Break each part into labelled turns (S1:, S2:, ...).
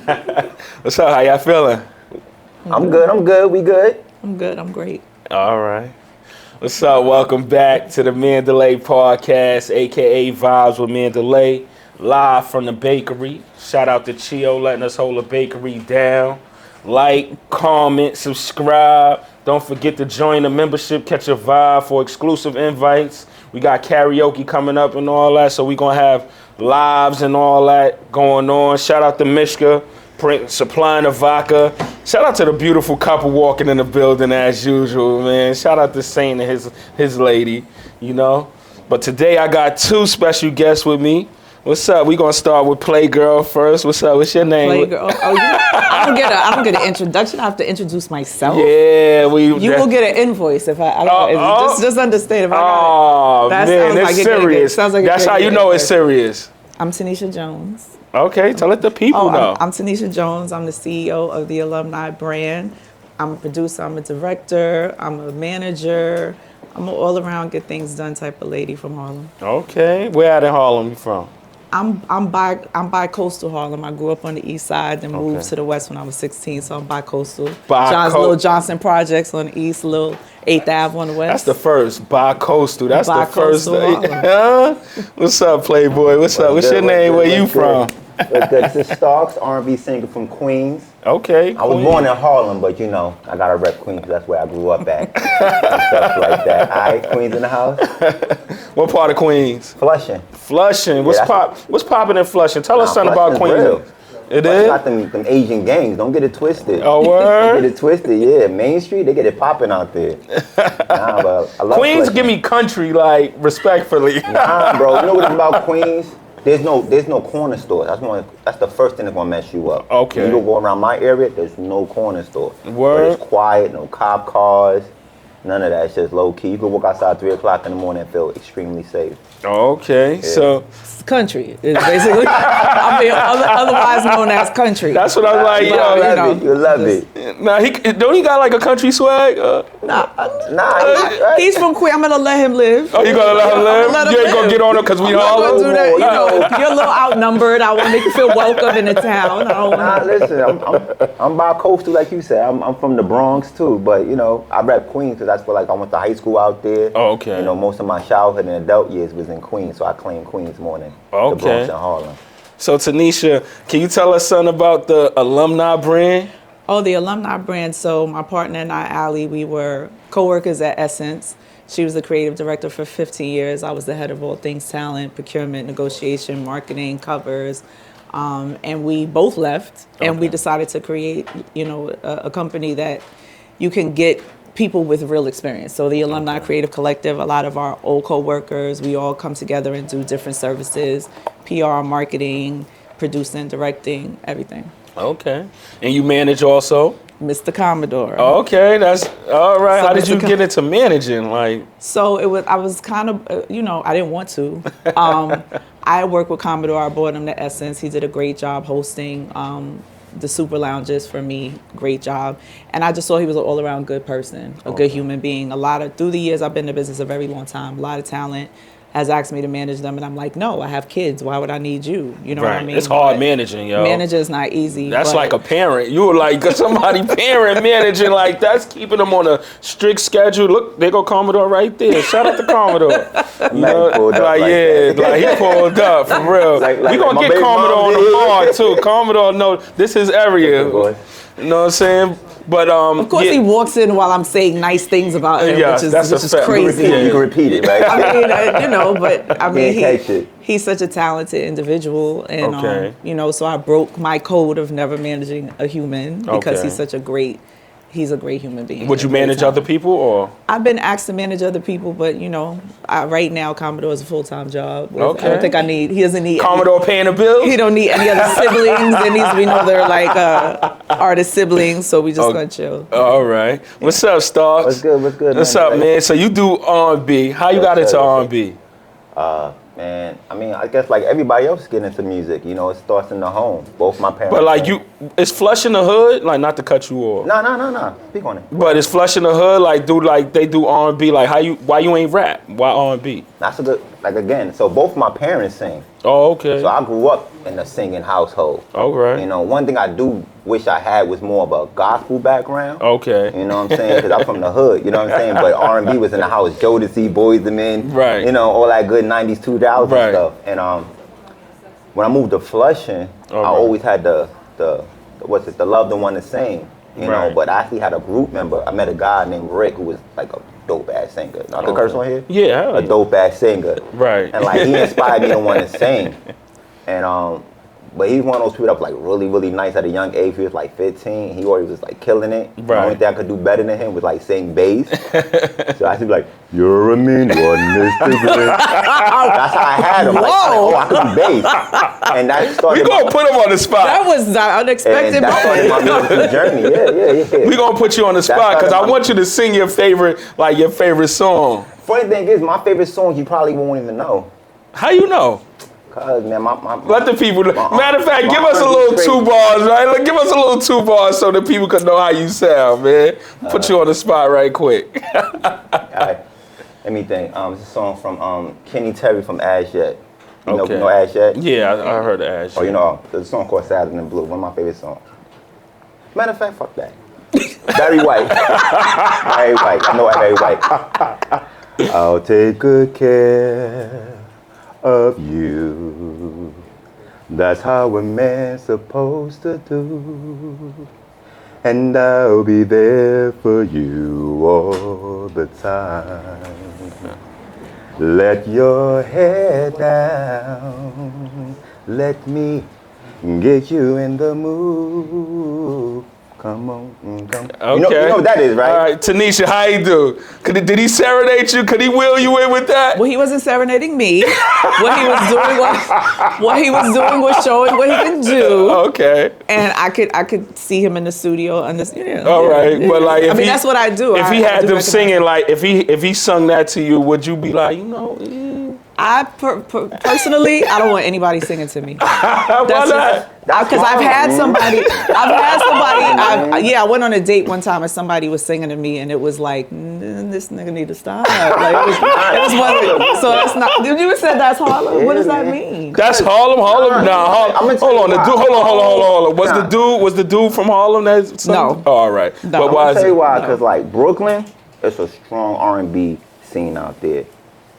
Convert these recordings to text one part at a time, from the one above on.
S1: What's up? How y'all feeling?
S2: I'm good. We good?
S3: I'm good. I'm great.
S1: All right. What's up? Welcome back to the Mandalay Podcast, aka Vibes with Mandalay, live from the bakery. Shout out to Chio letting us hold the bakery down. Like, comment, subscribe. Don't forget to join the membership, catch a vibe for exclusive invites. We got karaoke coming up and all that, so we're going to have lives and all that going on. Shout out to Mishka, supplying the vodka. Shout out to the beautiful couple walking in the building as usual, man. Shout out to Saint and his lady, you know. But today I got two special guests with me. What's up? We gonna start with Playgirl first. What's up? What's your name?
S3: Playgirl. Oh, I don't get an introduction. I have to introduce myself.
S1: Yeah,
S3: You will get an invoice if I just understand if I got it.
S1: That man, it's
S3: like
S1: serious.
S3: Sounds like
S1: that's how you know it's serious.
S3: I'm Tanisha Jones.
S1: Okay, tell it the people know.
S3: I'm Tanisha Jones. I'm the CEO of the Alumni Brand. I'm a producer. I'm a director. I'm a manager. I'm an all-around get things done type of lady from Harlem.
S1: Okay, where out in Harlem you from?
S3: I'm by coastal Harlem. I grew up on the east side, then moved to the west when I was 16, so I'm bi coastal. Little Johnson Projects on the east, little 8th Ave on the west.
S1: That's the first bi coastal. That's the first.
S3: Harlem.
S1: What's up, Playboy? What's up? What's your name? Where you from?
S2: This is Starkesrnb singer from Queens.
S1: Okay.
S2: I was born in Harlem, but you know, I gotta rep Queens because that's where I grew up at. And stuff like that. All right, Queens in the house.
S1: What part of Queens?
S2: Flushing.
S1: Flushing. What's popping in Flushing? Tell us something about Queens.
S2: Real.
S1: It
S2: Flushing
S1: is?
S2: got them Asian gangs. Don't get it twisted.
S1: Oh, word?
S2: Don't get it twisted, yeah. Main Street, they get it popping out there. Nah, but I love
S1: Queens
S2: Flushing.
S1: give me country, like, respectfully.
S2: Nah, bro. You know what it's about Queens? There's no corner store. That's the first thing that's gonna mess you up.
S1: Okay.
S2: When you go around my area, there's no corner store.
S1: Word.
S2: But it's quiet, no cop cars, none of that. It's just low key. You can walk outside 3 o'clock in the morning and feel extremely safe.
S1: Okay, yeah. So
S3: country is basically. Otherwise known as country.
S1: that's what I was like.
S2: You love it.
S1: Now don't he got like a country swag?
S3: He's from Queens. I'm gonna let him live.
S1: Oh, you gonna let him live? You ain't gonna get on him because we all
S3: gonna do that. You know, you're a little outnumbered. I want to make you feel welcome in the town.
S2: Listen, I'm bi-coastal like you said. I'm from the Bronx too, but you know, I rep Queens because that's where like I went to high school out there.
S1: Oh, okay.
S2: You know, most of my childhood and adult years was in Queens, so I claim Queens more than the Bronx and Harlem.
S1: So Tanisha, can you tell us something about the Alumni Brand?
S3: Oh, the Alumni Brand. So my partner and I, Allie, we were co-workers at Essence. She was the creative director for 15 years. I was the head of all things talent, procurement, negotiation, marketing, covers. And we both left, and we decided to create, a company that you can get people with real experience. So the Alumni Creative Collective, a lot of our old co-workers, we all come together and do different services, PR, marketing, producing, directing, everything.
S1: Okay. And you manage also?
S3: Mr. Commodore.
S1: Okay, that's all right.
S3: So
S1: how did you get into managing?
S3: So I was kind of, I didn't want to. I worked with Commodore. I brought him to Essence. He did a great job hosting the super lounges for me. Great job. And I just saw he was an all-around good person, a good human being. Through the years, I've been in the business a very long time, a lot of talent has asked me to manage them, and I'm like, no, I have kids. Why would I need you? You know what I mean?
S1: It's hard managing, yo.
S3: Managing is not easy.
S1: That's like a parent. You were like somebody parent managing, like that's keeping them on a strict schedule. Look, they go Commodore right there. Shout out to Commodore. You know, he pulled up for real. We gonna get Commodore on the bar too. Commodore know this is area. You know what I'm saying? But
S3: of course, he walks in while I'm saying nice things about him, which is crazy.
S2: You can repeat it, right?
S3: I mean, he's such a talented individual, and so I broke my code of never managing a human because he's such a great. He's a great human being.
S1: Would you manage other people, or?
S3: I've been asked to manage other people, but right now Commodore is a full-time job. I don't think he doesn't need
S1: Commodore paying the bills.
S3: He don't need any other siblings. There needs to be no other artist siblings, so we just gonna chill.
S1: All right. What's up, Starks?
S2: What's good?
S1: What's up, man? So you do R&B. How you got into R&B?
S2: Man, I mean, I guess like everybody else getting into music, it starts in the home. Both my parents.
S1: But is Flushing the Hood, not to cut you off?
S2: No. Speak on it.
S1: But is Flushing the Hood, they do R&B, why you ain't rap? Why R&B?
S2: That's a good, again, so both my parents sing.
S1: Oh, okay.
S2: So I grew up in a singing household.
S1: Okay.
S2: You know, one thing I do wish I had was more of a gospel background.
S1: Okay.
S2: You know what I'm saying? Because I'm from the hood, you know what I'm saying? But R&B was in the house. Jodeci, Boys II Men,
S1: Right.
S2: you know, all that good 90s, 2000s
S1: Right.
S2: stuff. And when I moved to Flushing, I always had the love the one to sing. You know,
S1: Right.
S2: but I actually had a group member. I met a guy named Rick who was like a dope ass singer. Not the curse on here?
S1: Yeah.
S2: A dope ass singer.
S1: Right.
S2: And like he inspired me to want to sing. And but he's one of those people that was like really, really nice at a young age. He was like 15. He already was like killing it.
S1: Right.
S2: The only thing I could do better than him was like sing bass. So I should be like, you're a mean one, Mr. Green. That's how I had him. Like,
S3: Whoa.
S2: I could do bass. And that started
S1: We gonna put him on the spot.
S3: That was the unexpected
S2: and that started my
S3: moment.
S2: musical journey. Yeah.
S1: We gonna put you on the spot because I want you to sing your favorite song.
S2: Funny thing is, my favorite song you probably won't even know.
S1: How you know?
S2: Cause man,
S1: Let the people know. Matter of fact,
S2: my
S1: give us a
S2: uncle
S1: little
S2: straight.
S1: 2 bars, right? Like, give us a little 2 bars so that people can know how you sound, man. Put you on the spot right quick.
S2: Alright, let me think. It's a song from Kenny Terry from As Yet. You
S1: Okay.
S2: know As Yet?
S1: Yeah, I heard Ash.
S2: Oh, you know, there's a song called Sadder Than Blue, one of my favorite songs. Matter of fact, fuck that. Barry White. Barry White. I know Barry White. I'll take good care of you. That's how a man's supposed to do. And I'll be there for you all the time. Let your head down. Let me get you in the mood. Come on, come.
S1: Okay.
S2: You know what that is, right?
S1: All right, Tanisha, how you do? Did he serenade you? Could he wheel you in with that?
S3: Well, he wasn't serenading me. What he was doing was showing what he can do.
S1: Okay.
S3: And I could see him in the studio.
S1: All right, but like, if
S3: that's what I do.
S1: If he had them singing, like, if he sung that to you, would you be like,
S3: I personally, I don't want anybody singing to me.
S1: Why not?
S3: Because I've had somebody. I went on a date one time and somebody was singing to me, and it was like, this nigga need to stop. Like, it was one. So that's not. Did you said that's Harlem? What does that mean?
S1: That's Harlem. Nah, Harlem. Hold on. Was the dude from Harlem?
S3: No.
S1: Oh, all right.
S3: No.
S1: But why
S2: I'll
S1: is
S2: tell you
S1: it?
S2: why, because like Brooklyn, it's a strong R&B scene out there.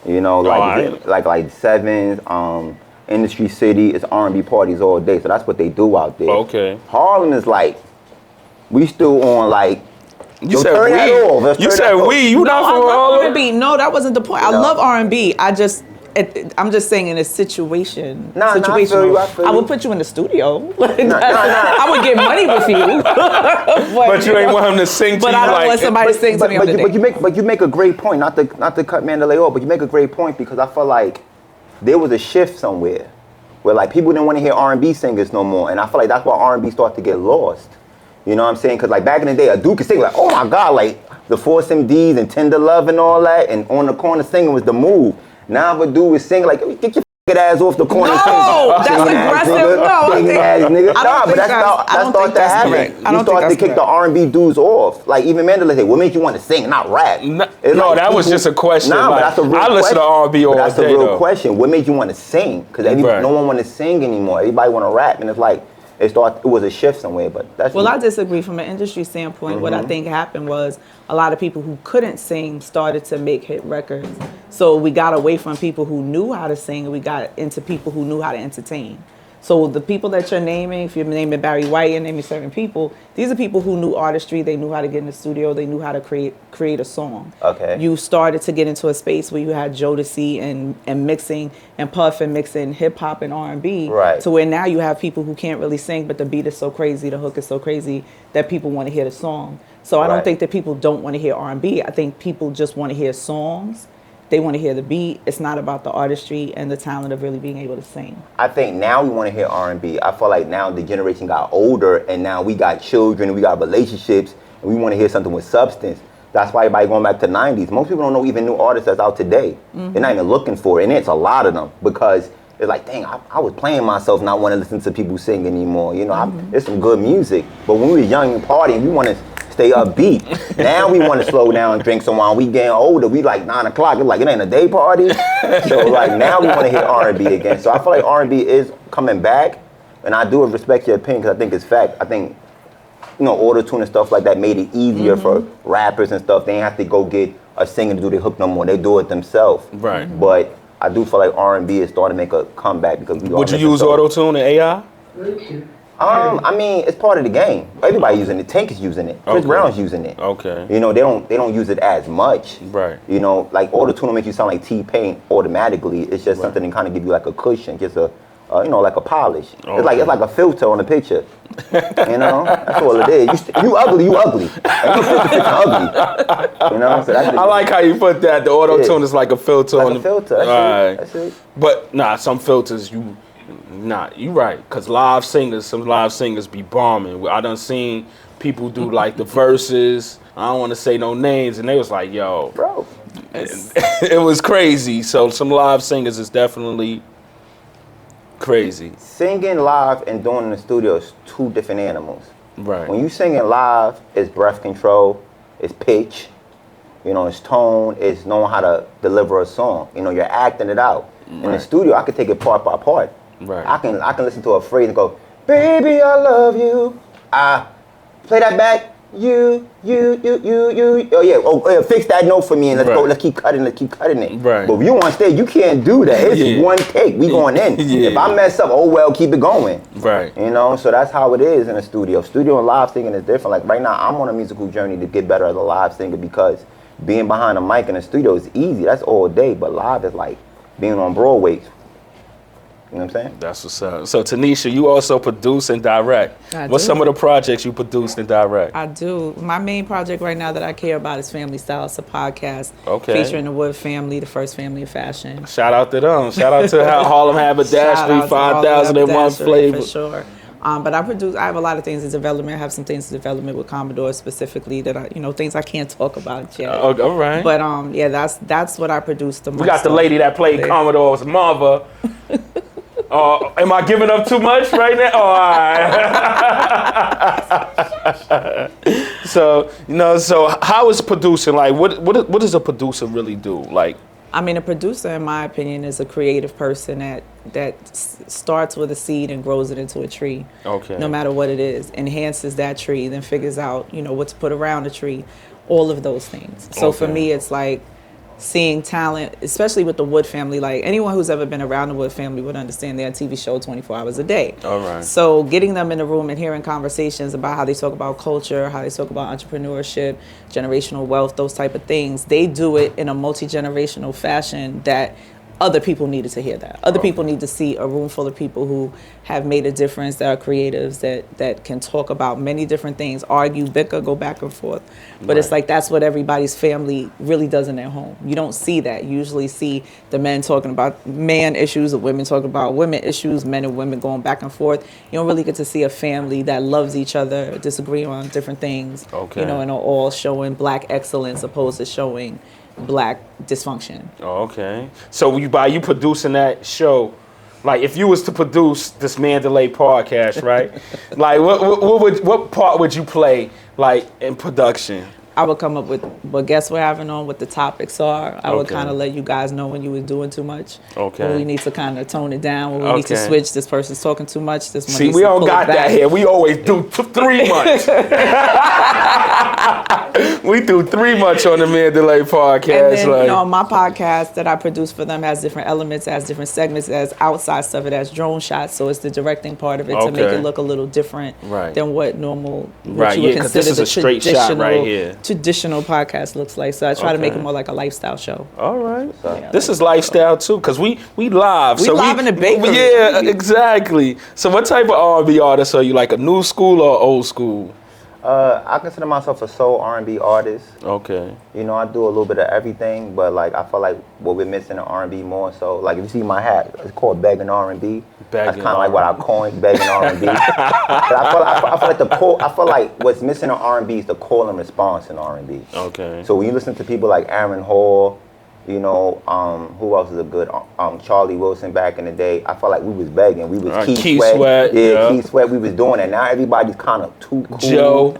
S2: You know, like Sevens, Industry City, it's R&B parties all day. So that's what they do out there.
S1: Okay.
S2: Harlem is like, we still on like.
S1: You said we. You said we. You not from Harlem?
S3: R&B. No, that wasn't the point. I
S2: No.
S3: love R&B. I'm just saying in a situation.
S2: Nah, I feel you, I feel
S3: I would
S2: you.
S3: put you in the studio. Like,
S2: Nah.
S3: I would get money with you.
S1: But you ain't want him to sing to
S3: But
S1: you
S3: I don't
S1: like.
S3: want somebody to sing to me on the date.
S2: But you make a great point. Not to cut Mandalay off, but you make a great point because I feel like there was a shift somewhere where like people didn't want to hear R&B singers no more, and I feel like that's why R&B started to get lost. You know what I'm saying? Because like back in the day, a dude could sing like, oh my God, like the Force MDs and Tender Love and all that, and on the corner singing was the move. Now if a dude is singing like, get your ass off the corner.
S3: No, that's aggressive. No, I think- I don't
S2: but
S3: think
S2: that's
S3: that's
S2: started to happen.
S3: correct. I
S2: You
S3: don't think
S2: start to
S3: that's
S2: kick the
S3: correct.
S2: R&B dudes off. Like even Mandela said, what made you want to sing, not rap?
S1: No,
S2: It's like
S1: that was just a question.
S2: Nah,
S1: Like,
S2: but that's a real
S1: I listen to
S2: question.
S1: R&B all
S2: But that's
S1: day,
S2: a real
S1: though.
S2: question. What made you want to sing? Because
S1: Right.
S2: no one want to sing anymore. Everybody want to rap, and it's like it was a shift somewhere. But that's
S3: Well, I disagree from an industry standpoint. What I think happened was a lot of people who couldn't sing started to make hit records. So we got away from people who knew how to sing and we got into people who knew how to entertain. So the people that you're naming, if you're naming Barry White, you're naming certain people, these are people who knew artistry, they knew how to get in the studio, they knew how to create a song.
S2: Okay.
S3: You started to get into a space where you had Jodeci and mixing and Puff and mixing hip hop and R&B.
S2: Right.
S3: To where now you have people who can't really sing, but the beat is so crazy, the hook is so crazy that people want to hear the song. So I don't
S2: Right.
S3: think that people don't want to hear R&B. I think people just want to hear songs. They want to hear the beat. It's not about the artistry and the talent of really being able to sing.
S2: I think now we want to hear R&B. I feel like now the generation got older, and now we got children, we got relationships, and we want to hear something with substance. That's why everybody going back to the 90s. Most people don't know even new artists that's out today. They're not even looking for it, and it's a lot of them because it's like, dang, I was playing myself not want to listen to people sing anymore. You know, it's some good music, but when we were young and partying, we want to stay upbeat. Now we want to slow down and drink some wine. We getting older. We like 9 o'clock. It's like it ain't a day party. So like now we want to hit R&B again. So I feel like R&B is coming back, and I do respect your opinion because I think it's fact. I think auto-tune and stuff like that made it easier for rappers and stuff. They ain't have to go get a singer to do the hook no more. They do it themselves.
S1: Right.
S2: But I do feel like R&B is starting to make a comeback because we
S1: Would you use auto-tune and AI?
S2: I mean, it's part of the game. Everybody using it. Tank is using it. Chris Brown's using it.
S1: Okay.
S2: They don't use it as much.
S1: Right.
S2: Like auto-tune will make you sound like T-Pain automatically. It's just something to kind of give you like a cushion, just a like a polish. Okay. It's like a filter on a picture. That's all it is. You ugly, and you filter ugly. So that's
S1: I like how you put that. The auto-tune is like a filter
S2: like
S1: on
S2: a filter. That's it.
S1: But some filters you right. Cause some live singers be bombing. I done seen people do like the verses. I don't want to say no names, and they was like, yo,
S2: bro,
S1: it was crazy. So some live singers is definitely crazy.
S2: Singing live and doing in the studio is two different animals.
S1: Right.
S2: When you singing live, it's breath control, it's pitch, it's tone, it's knowing how to deliver a song. You're acting it out. Right. In the studio, I can take it part by part.
S1: Right.
S2: I can listen to a phrase and go, baby, I love you. Play that back. You. Oh yeah, fix that note for me and let's go. Let's keep cutting it.
S1: Right.
S2: But if you on stage, you can't do that. It's one take. We going in. If I mess up, oh well, keep it going.
S1: Right.
S2: So that's how it is in a studio. Studio and live singing is different. Like right now, I'm on a musical journey to get better as a live singer because being behind a mic in a studio is easy. That's all day. But live is like being on Broadway. You know what I'm saying?
S1: That's what's up. So Tanisha, you also produce and direct. What's some of the projects you produced and direct?
S3: I do. My main project right now that I care about is Family Style. It's a podcast featuring the Wood family, the first family of fashion.
S1: Shout out to them. Shout out to Harlem Haberdashery, 5001 flavor.
S3: For sure. But I have a lot of things in development. I have some things in development with Commodore specifically that things I can't talk about yet.
S1: All right.
S3: But that's what I produced the most.
S1: We got the lady that played Commodore's mother. Am I giving up too much right now? All right. So how is producing? Like, what does a producer really do? Like,
S3: I mean, a producer, in my opinion, is a creative person that starts with a seed and grows it into a tree. Okay. No matter what it is, enhances that tree, then figures out, what to put around the tree, all of those things. So for me, it's like seeing talent, especially with the Wood family. Like anyone who's ever been around the Wood family would understand they're on TV show 24 hours a day. All right. So getting them in the room and hearing conversations about how they talk about culture, how they talk about entrepreneurship, generational wealth, those type of things, they do it in a multi-generational fashion that other people needed to hear that. Other people need to see a room full of people who have made a difference, that are creatives, that can talk about many different things, argue, bicker, go back and forth. But it's like that's what everybody's family really does in their home. You don't see that. You usually see the men talking about man issues, the women talking about women issues, men and women going back and forth. You don't really get to see a family that loves each other, disagree on different things, and are all showing Black excellence opposed to showing Black dysfunction.
S1: Oh, okay. So by you producing that show, like if you was to produce this Mandalay podcast, right? Like what part would you play like in production?
S3: I would come up with what guests we're having on, what the topics are. I would kind of let you guys know when you were doing too much. Okay. When we need to kind of tone it down. When we need to switch. This person's talking too much. This one
S1: See, we don't got that here. We always do 3 months. We do 3 months on the Mandalay podcast.
S3: And then, my podcast that I produce for them has different elements, has different segments, has outside stuff. It has drone shots, so it's the directing part of it to make it look a little different than what normal. What you would consider
S1: this is a straight shot right here.
S3: Traditional podcast looks like. So I try to make it more like a lifestyle show.
S1: All right. This is lifestyle too, because we live.
S3: We live in the bakery.
S1: Yeah, exactly. So what type of R&B artist are you? Like a new school or old school?
S2: I consider myself a soul R&B artist. Okay. I do a little bit of everything, but like I feel like what we're missing in R&B more. So like if you see my hat, it's called begging R&B. That's kind of like what I coined, begging R&B. But I feel like what's missing in R&B is the call and response in R&B. Okay. So when you listen to people like Aaron Hall, who else is a good? Charlie Wilson back in the day. I felt like we was begging. We was Keith Sweat. Yeah, Keith Sweat. We was doing that. Now everybody's kind of too cool.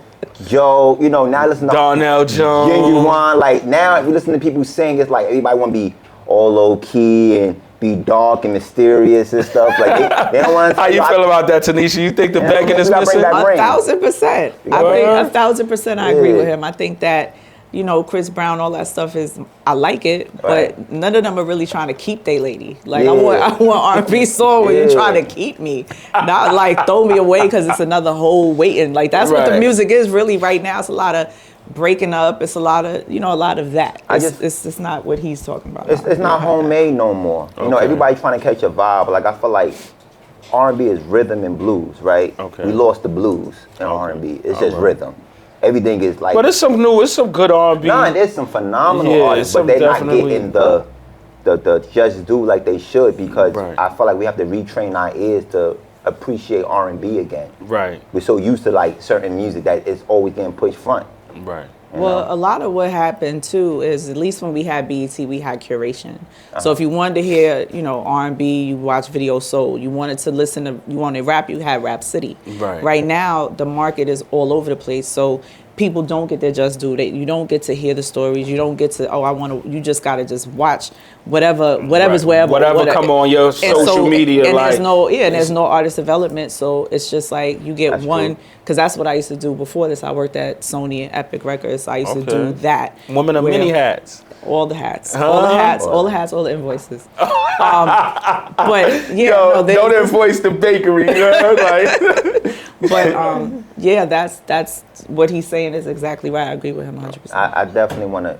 S2: Joe, you know, now listen to
S1: Darnell Jones.
S2: Genuine. Like now, if you listen to people sing, it's like everybody want to be all low key and be dark and mysterious and stuff. Like they don't want.
S1: How you feel about that, Tanisha? You think the backing is missing?
S3: 1,000%. I think 1,000%. I agree with him. I think that, you know, Chris Brown, all that stuff is, I like it, but none of them are really trying to keep they lady. Like I want R&B song where you're trying to keep me, not like throw me away because it's another whole waiting. Like that's what the music is really right now. It's a lot of breaking up. It's a lot of, you know, a lot of that. It's not what he's talking about.
S2: It's not homemade no more. You know, everybody trying to catch a vibe. Like I feel like R&B is rhythm and blues, right? Okay. We lost the blues in R&B. It's just rhythm. Everything is like.
S1: But it's some good R&B.
S2: Nah, there's some phenomenal artists, but they're not getting the just due like they should because I feel like we have to retrain our ears to appreciate R&B again. Right. We're so used to like certain music that it's always getting pushed front.
S1: Right.
S3: Well, a lot of what happened too is at least when we had BET, we had curation. So if you wanted to hear, you know, R&B, you watch Video Soul. You wanted to listen to, you wanted rap, you had Rap City. Right. Right now, the market is all over the place. So people don't get their just due. You don't get to hear the stories. You don't get to, you just got to just watch whatever's wherever.
S1: Whatever come on your social media.
S3: And there's no artist development. So it's just like you get one, because that's what I used to do before this. I worked at Sony and Epic Records. I used to do that.
S1: Woman of many hats.
S3: All the hats. All the invoices. But yeah.
S1: Don't invoice the bakery. You know?
S3: But that's what he's saying is exactly right. I agree with him 100%.
S2: I definitely want to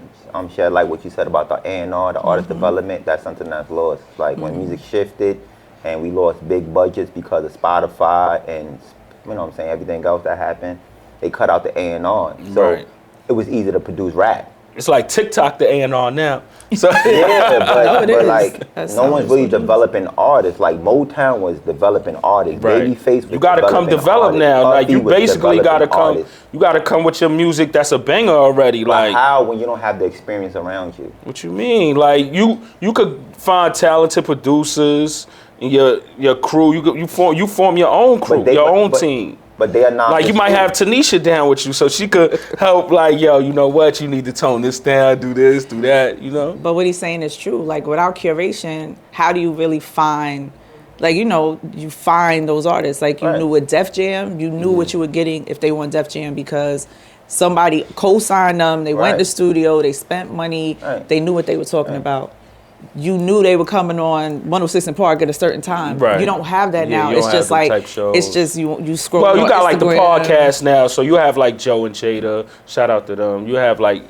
S2: share like what you said about the A&R, the artist development. That's something that's lost. Like when music shifted and we lost big budgets because of Spotify and, you know what I'm saying, everything else that happened, they cut out the A&R. So it was easy to produce rap.
S1: It's like TikTok the A&R now. So
S2: but like no one's really developing artists. Like Motown was developing artists. Babyface was
S1: you gotta come develop now. Like you basically gotta come. Artists. You gotta come with your music that's a banger already. Like
S2: how when you don't have the experience around you?
S1: What you mean? Like you could find talented producers in your crew. You form your own crew, your own team.
S2: But they are not.
S1: Like you might have Tanisha down with you, so she could help. Like, yo, you know what? You need to tone this down, do this, do that. You know.
S3: But what he's saying is true. Like without curation, how do you really find? Like you find those artists. Like you knew with Def Jam, you knew what you were getting if they won Def Jam because somebody co-signed them. They went to the studio. They spent money. They knew what they were talking about. You knew they were coming on 106 and Park at a certain time. Right. You don't have that now. It's just like it's just you scroll.
S1: Well, you got like the
S3: Instagram.
S1: podcast now, so you have like Joe and Jada. Shout out to them. You have like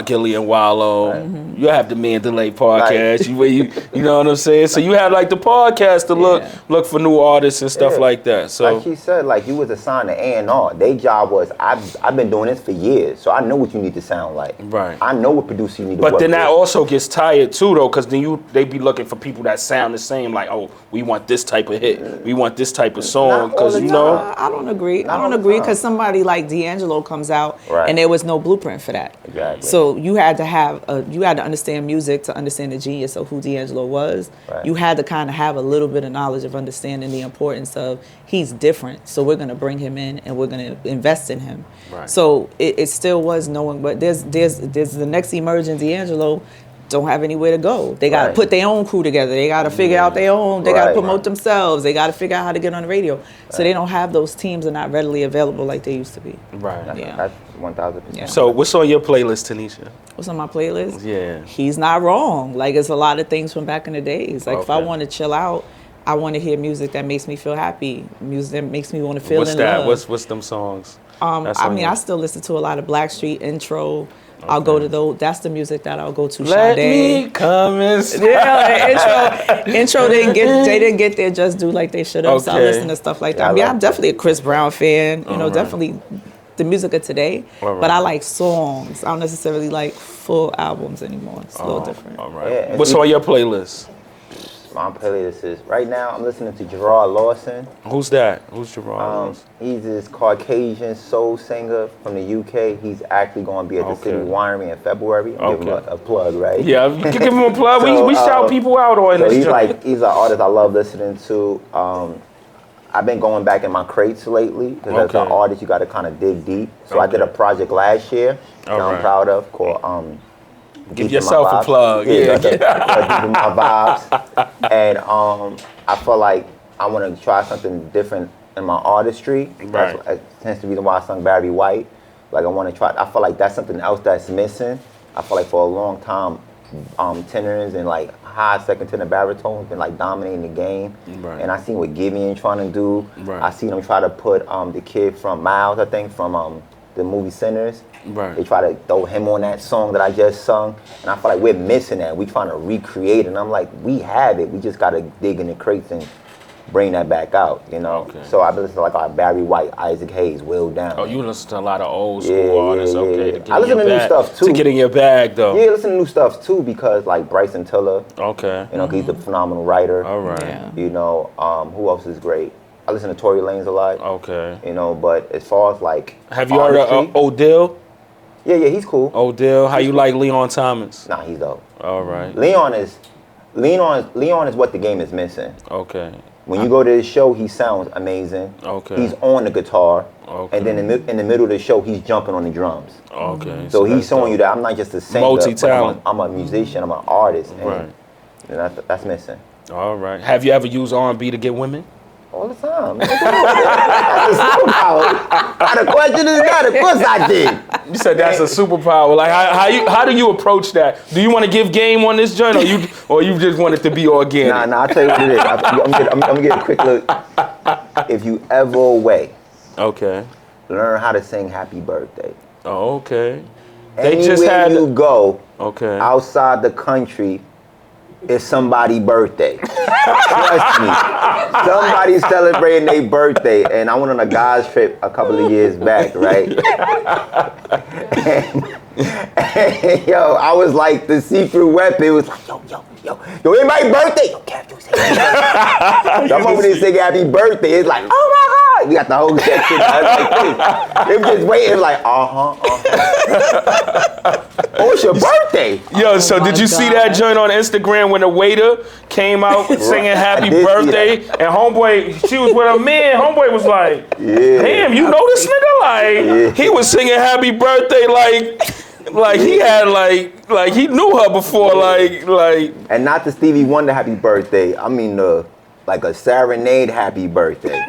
S1: Gilly and Wallow. You have the Mandalay podcast. You know what I'm saying? So you have like the podcast to look for new artists and stuff like that. So
S2: like she said, like you was assigned to A&R. Their job was I've been doing this for years, so I know what you need to sound like. Right. I know what producer you need to work
S1: But then that
S2: with.
S1: also gets tired too though, because then they be looking for people that sound the same. Like, oh, we want this type of hit. We want this type of song. Because you know.
S3: I don't agree. I don't agree because somebody like D'Angelo comes out and there was no blueprint for that.
S2: Exactly.
S3: So you had to understand music to understand the genius of who D'Angelo was. Right. You had to kind of have a little bit of knowledge of understanding the importance of he's different. So we're going to bring him in and we're going to invest in him. Right. So it still was knowing, but there's the next emerging D'Angelo. Don't have anywhere to go. They got to put their own crew together. They got to figure out their own. They got to promote themselves. They got to figure out how to get on the radio. So they don't have those teams are not readily available like they used to be.
S1: Right.
S2: That's 1,000%.
S1: Yeah. So what's on your playlist, Tanisha?
S3: What's on my playlist?
S1: Yeah.
S3: He's not wrong. Like it's a lot of things from back in the days. Like if I want to chill out, I want to hear music that makes me feel happy. Music that makes me want to feel in love.
S1: What's them songs?
S3: I still listen to a lot of Blackstreet Intro. I'll go to those. That's the music that I'll go to.
S1: Let
S3: Sade.
S1: me come and
S3: intro didn't get their just due like they should have. So I listen to stuff like that. I'm definitely a Chris Brown fan. You know, definitely the music of today. But I like songs. I don't necessarily like full albums anymore. It's a little different.
S1: All right. Yeah, what's on your playlist?
S2: My playlist is right now. I'm listening to Gerard Lawson.
S1: Who's that? Who's Gerard Lawson?
S2: He's this Caucasian soul singer from the UK. He's actually going to be at the City Winery in February. Give him a plug, right?
S1: Yeah, give him a plug. So, we shout people out on this.
S2: He's an artist I love listening to. I've been going back in my crates lately because as an artist, you got to kind of dig deep. So I did a project last year that I'm proud of called
S1: Give yourself a plug. Yeah.
S2: Deep in my vibes. And I feel like I want to try something different in my artistry.
S1: Right.
S2: That's hence the reason why I sung Barry White. Like I want to try. I feel like that's something else that's missing. I feel like for a long time, tenors and like high second tenor baritones been like dominating the game.
S1: Right.
S2: And I seen what Gideon trying to do.
S1: Right.
S2: I seen him try to put the kid from Miles, I think, from the movie Sinners.
S1: Right.
S2: They try to throw him on that song that I just sung, and I feel like we're missing that. We trying to recreate it, and I'm like, we have it. We just gotta dig in the crates and bring that back out, you know.
S1: Okay.
S2: So I've been listening to like Barry White, Isaac Hayes, Will Down.
S1: Oh, you listen to a lot of old school artists. Okay. To get
S2: I listen to new stuff too.
S1: To get in your bag though.
S2: Yeah, listen to new stuff too because like Bryson Tiller.
S1: Okay.
S2: You know, he's a phenomenal writer.
S1: All right.
S3: Yeah.
S2: You know, who else is great? I listen to Tory Lanez a lot.
S1: Okay.
S2: You know, but as far as like
S1: have you heard of Odell?
S2: Yeah, he's cool.
S1: Odell, how you like Leon Thomas?
S2: Nah, he's dope.
S1: All right.
S2: Leon is what the game is missing.
S1: Okay.
S2: When you go to his show, he sounds amazing.
S1: Okay.
S2: He's on the guitar.
S1: Okay.
S2: And then in the middle of the show, he's jumping on the drums.
S1: Okay.
S2: So he's showing you that I'm not just a singer.
S1: Multi-talent.
S2: I'm a musician. I'm an artist. And,
S1: Right.
S2: And that's missing.
S1: All right. Have you ever used R&B to get women?
S2: All the time. That's a superpower. Now the question is that. Of course I did.
S1: You said that's a superpower. Like how do you approach that? Do you want to give game on this joint, or you just want it to be organic?
S2: Nah. I'll tell you what it is. I'm gonna get a quick look. If you ever away,
S1: Okay.
S2: learn how to sing Happy Birthday.
S1: Oh, okay.
S2: Anywhere you go,
S1: okay,
S2: outside the country, it's somebody's birthday. Trust me. Somebody's celebrating their birthday. And I went on a guy's trip a couple of years back, right? and yo, I was like the see-through weapon. It was like, yo, anybody birthday? Yo, Kev, you say happy birthday. I'm over there singing happy birthday. It's like, oh my God. We got the whole section. They were just waiting like, oh, it's your birthday.
S1: Yo, so did you see that joint on Instagram when the waiter came out singing happy birthday? And homeboy, she was with her man. Homeboy was like, damn, you know this nigga? Like, he was singing happy birthday like he had like he knew her before, like.
S2: And not the Stevie Wonder happy birthday. I mean like a serenade happy birthday.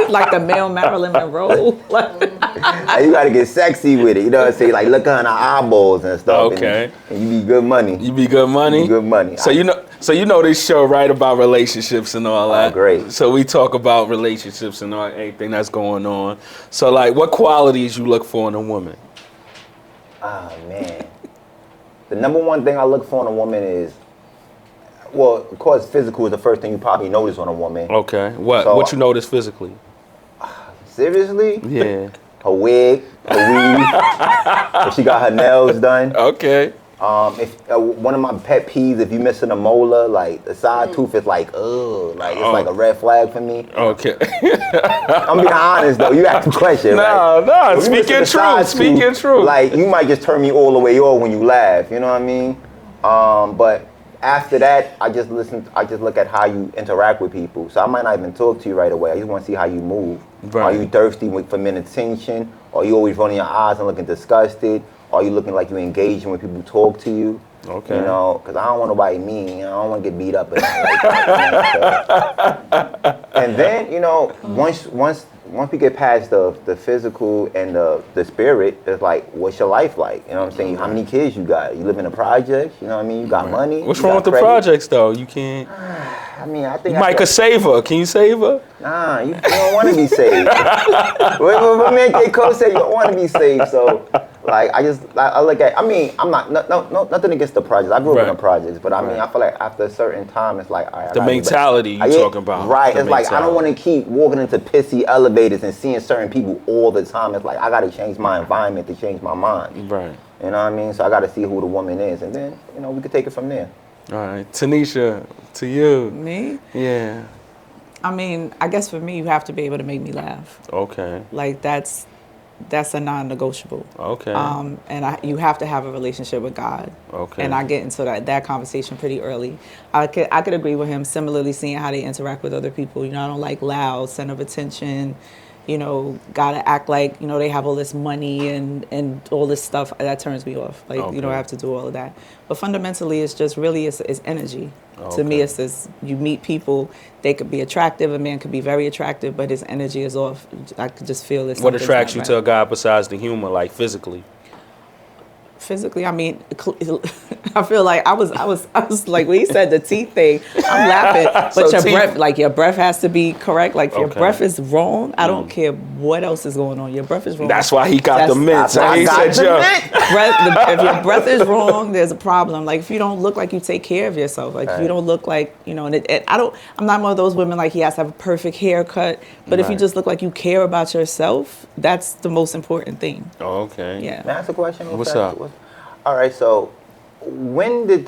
S3: Like the male Marilyn Monroe.
S2: Like, you gotta get sexy with it. You know what I'm saying? Like look on her eyeballs and stuff.
S1: Okay.
S2: And you be good money.
S1: You be good money?
S2: You be good money.
S1: So you know this show, right, about relationships and all that.
S2: Great.
S1: So we talk about relationships and all anything that's going on. So like what qualities you look for in a woman?
S2: Oh man. The number one thing I look for in a woman is, well, of course, physical is the first thing you probably notice on a woman.
S1: Okay. What you notice physically?
S2: Seriously?
S1: Yeah.
S2: Her wig, her weave, if she got her nails done.
S1: Okay.
S2: If one of my pet peeves, if you missing a molar, like the side tooth is like, like it's like a red flag for me.
S1: Okay.
S2: I'm being honest though. You asked the question.
S1: No. Speaking true.
S2: Like you might just turn me all the way off when you laugh. You know what I mean? But after that, I just look at how you interact with people. So I might not even talk to you right away. I just want to see how you move.
S1: Right.
S2: Are you thirsty for men attention? Are you always rolling your eyes and looking disgusted? Are you looking like you engaging when people talk to you?
S1: Okay.
S2: You know, because I don't want nobody mean. You know, I don't want to get beat up. And, like that. And then, you know, once we get past the physical and the spirit, it's like, what's your life like? You know what I'm saying? How many kids you got? You live in a project? You know what I mean? You got money?
S1: What's wrong with the projects, though? You can't...
S2: I mean, I think...
S1: Mike could save her. Can you save her?
S2: Nah, you don't want to be saved. What man K. Cole said, you don't want to be saved, so... Like, I look at, I mean, I'm not, no, nothing against the projects. I grew up in the projects, but I mean, I feel like after a certain time, it's like, all right.
S1: The mentality you talking about.
S2: Right, it's like, I don't want to keep walking into pissy elevators and seeing certain people all the time. It's like, I got to change my environment to change my mind.
S1: Right.
S2: You know what I mean? So I got to see who the woman is, and then, you know, we could take it from there.
S1: All right. Tanisha, to you.
S3: Me?
S1: Yeah.
S3: I mean, I guess for me, you have to be able to make me laugh.
S1: Okay.
S3: Like, that's that's a non-negotiable.
S1: Okay.
S3: And you have to have a relationship with God.
S1: Okay.
S3: And I get into that conversation pretty early. I could agree with him. Similarly, seeing how they interact with other people. You know, I don't like loud, center of attention. You know, gotta act like, you know, they have all this money and all this stuff. That turns me off. Like, you know, I have to do all of that. But fundamentally, it's just really, it's energy. To me, it's this, you meet people, they could be attractive, a man could be very attractive, but his energy is off. I could just feel this.
S1: What attracts you to a guy besides the humor, like physically?
S3: Physically, I mean, I feel like I was like, when he said the teeth thing, I'm laughing. But
S1: So
S3: your breath has to be correct. Like, if your
S1: Okay.
S3: breath is wrong, I don't care what else is going on. Your breath is wrong.
S1: That's why he got the mint. So he said,
S3: If your breath is wrong, there's a problem. Like, if you don't look like you take care of yourself, like if you don't look like, you know, and I'm not one of those women like he has to have a perfect haircut. But if you just look like you care about yourself, that's the most important thing.
S1: Oh, okay.
S3: Yeah.
S2: May I ask a question? real
S1: What's
S2: fast?
S1: up?
S2: All right, so when did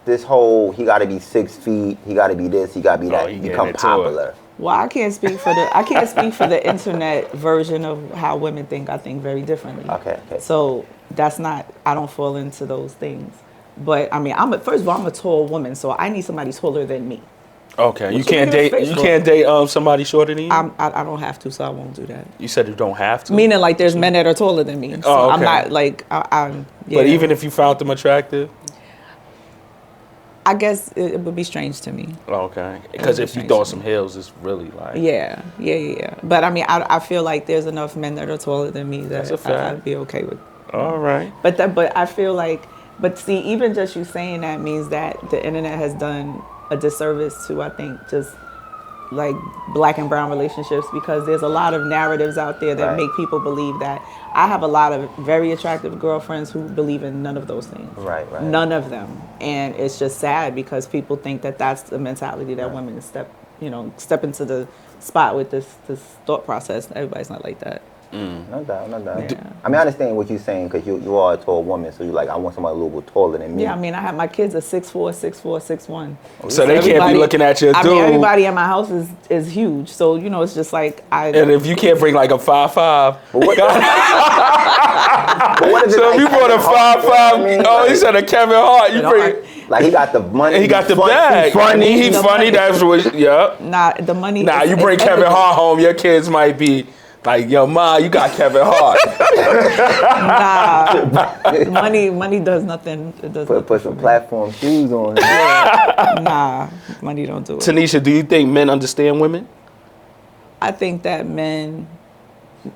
S2: this whole he got to be 6 feet, he got to be this, he got to be that
S1: he getting
S2: become
S1: into it.
S2: popular?
S3: Well, I can't speak for the internet version of how women think. I think very differently.
S2: Okay.
S3: So that's not. I don't fall into those things. But I mean, first of all, I'm a tall woman, so I need somebody taller than me.
S1: Okay. You
S3: What
S1: can't
S3: you
S1: date.
S3: making a face
S1: You
S3: for?
S1: can't date somebody shorter than you.
S3: I don't have to, so I won't do that.
S1: You said you don't have to.
S3: Meaning, like, there's men that are taller than me. So
S1: Oh,
S3: I'm
S1: okay.
S3: not like I'm. Yeah.
S1: But even if you found them attractive.
S3: I guess it would be strange to me.
S1: Okay. Because if you throw some heels, it's really like.
S3: Yeah. But I mean, I feel like there's enough men that are taller than me
S1: That's a
S3: that
S1: fact.
S3: I'd be okay with.
S1: All right.
S3: But I feel like, but see, even just you saying that means that the internet has done a disservice to, I think, just like black and brown relationships, because there's a lot of narratives out there that
S2: Right.
S3: make people believe that. I have a lot of very attractive girlfriends who believe in none of those things.
S2: Right.
S3: None of them. And it's just sad because people think that that's the mentality that women step into the spot with this thought process. Everybody's not like that.
S2: No doubt.
S3: Yeah.
S2: I mean, I understand what you're saying because you are a tall woman, so you're like, I want somebody a little bit taller than me.
S3: Yeah, I mean, I have my kids are 6'4", 6'4", 6'1".
S1: So they can't be looking at your dude.
S3: I mean, everybody in my house is huge, so you know, it's just like
S1: And if you can't bring like a 5'5",
S2: But what is it
S1: so
S2: like
S1: if you brought a
S2: Kevin Hart,
S1: 5'5",
S2: you know what I mean?
S1: oh, he said a Kevin Hart. You
S3: know,
S1: bring.
S2: Like he got the money.
S1: He got the
S2: funny,
S1: bag.
S2: Funny.
S1: He
S3: The
S1: funny.
S3: money.
S1: That's what. Yeah.
S3: the money.
S1: Nah,
S3: is-
S1: you
S3: is
S1: bring Kevin
S3: everything.
S1: Hart home, your kids might be like, yo, ma, you got Kevin Hart.
S3: Nah, money does nothing. It does
S2: Put
S3: nothing
S2: some
S3: for
S2: platform shoes on.
S3: me. Nah, money don't do it.
S1: Tanisha, do you think men understand women?
S3: I think that men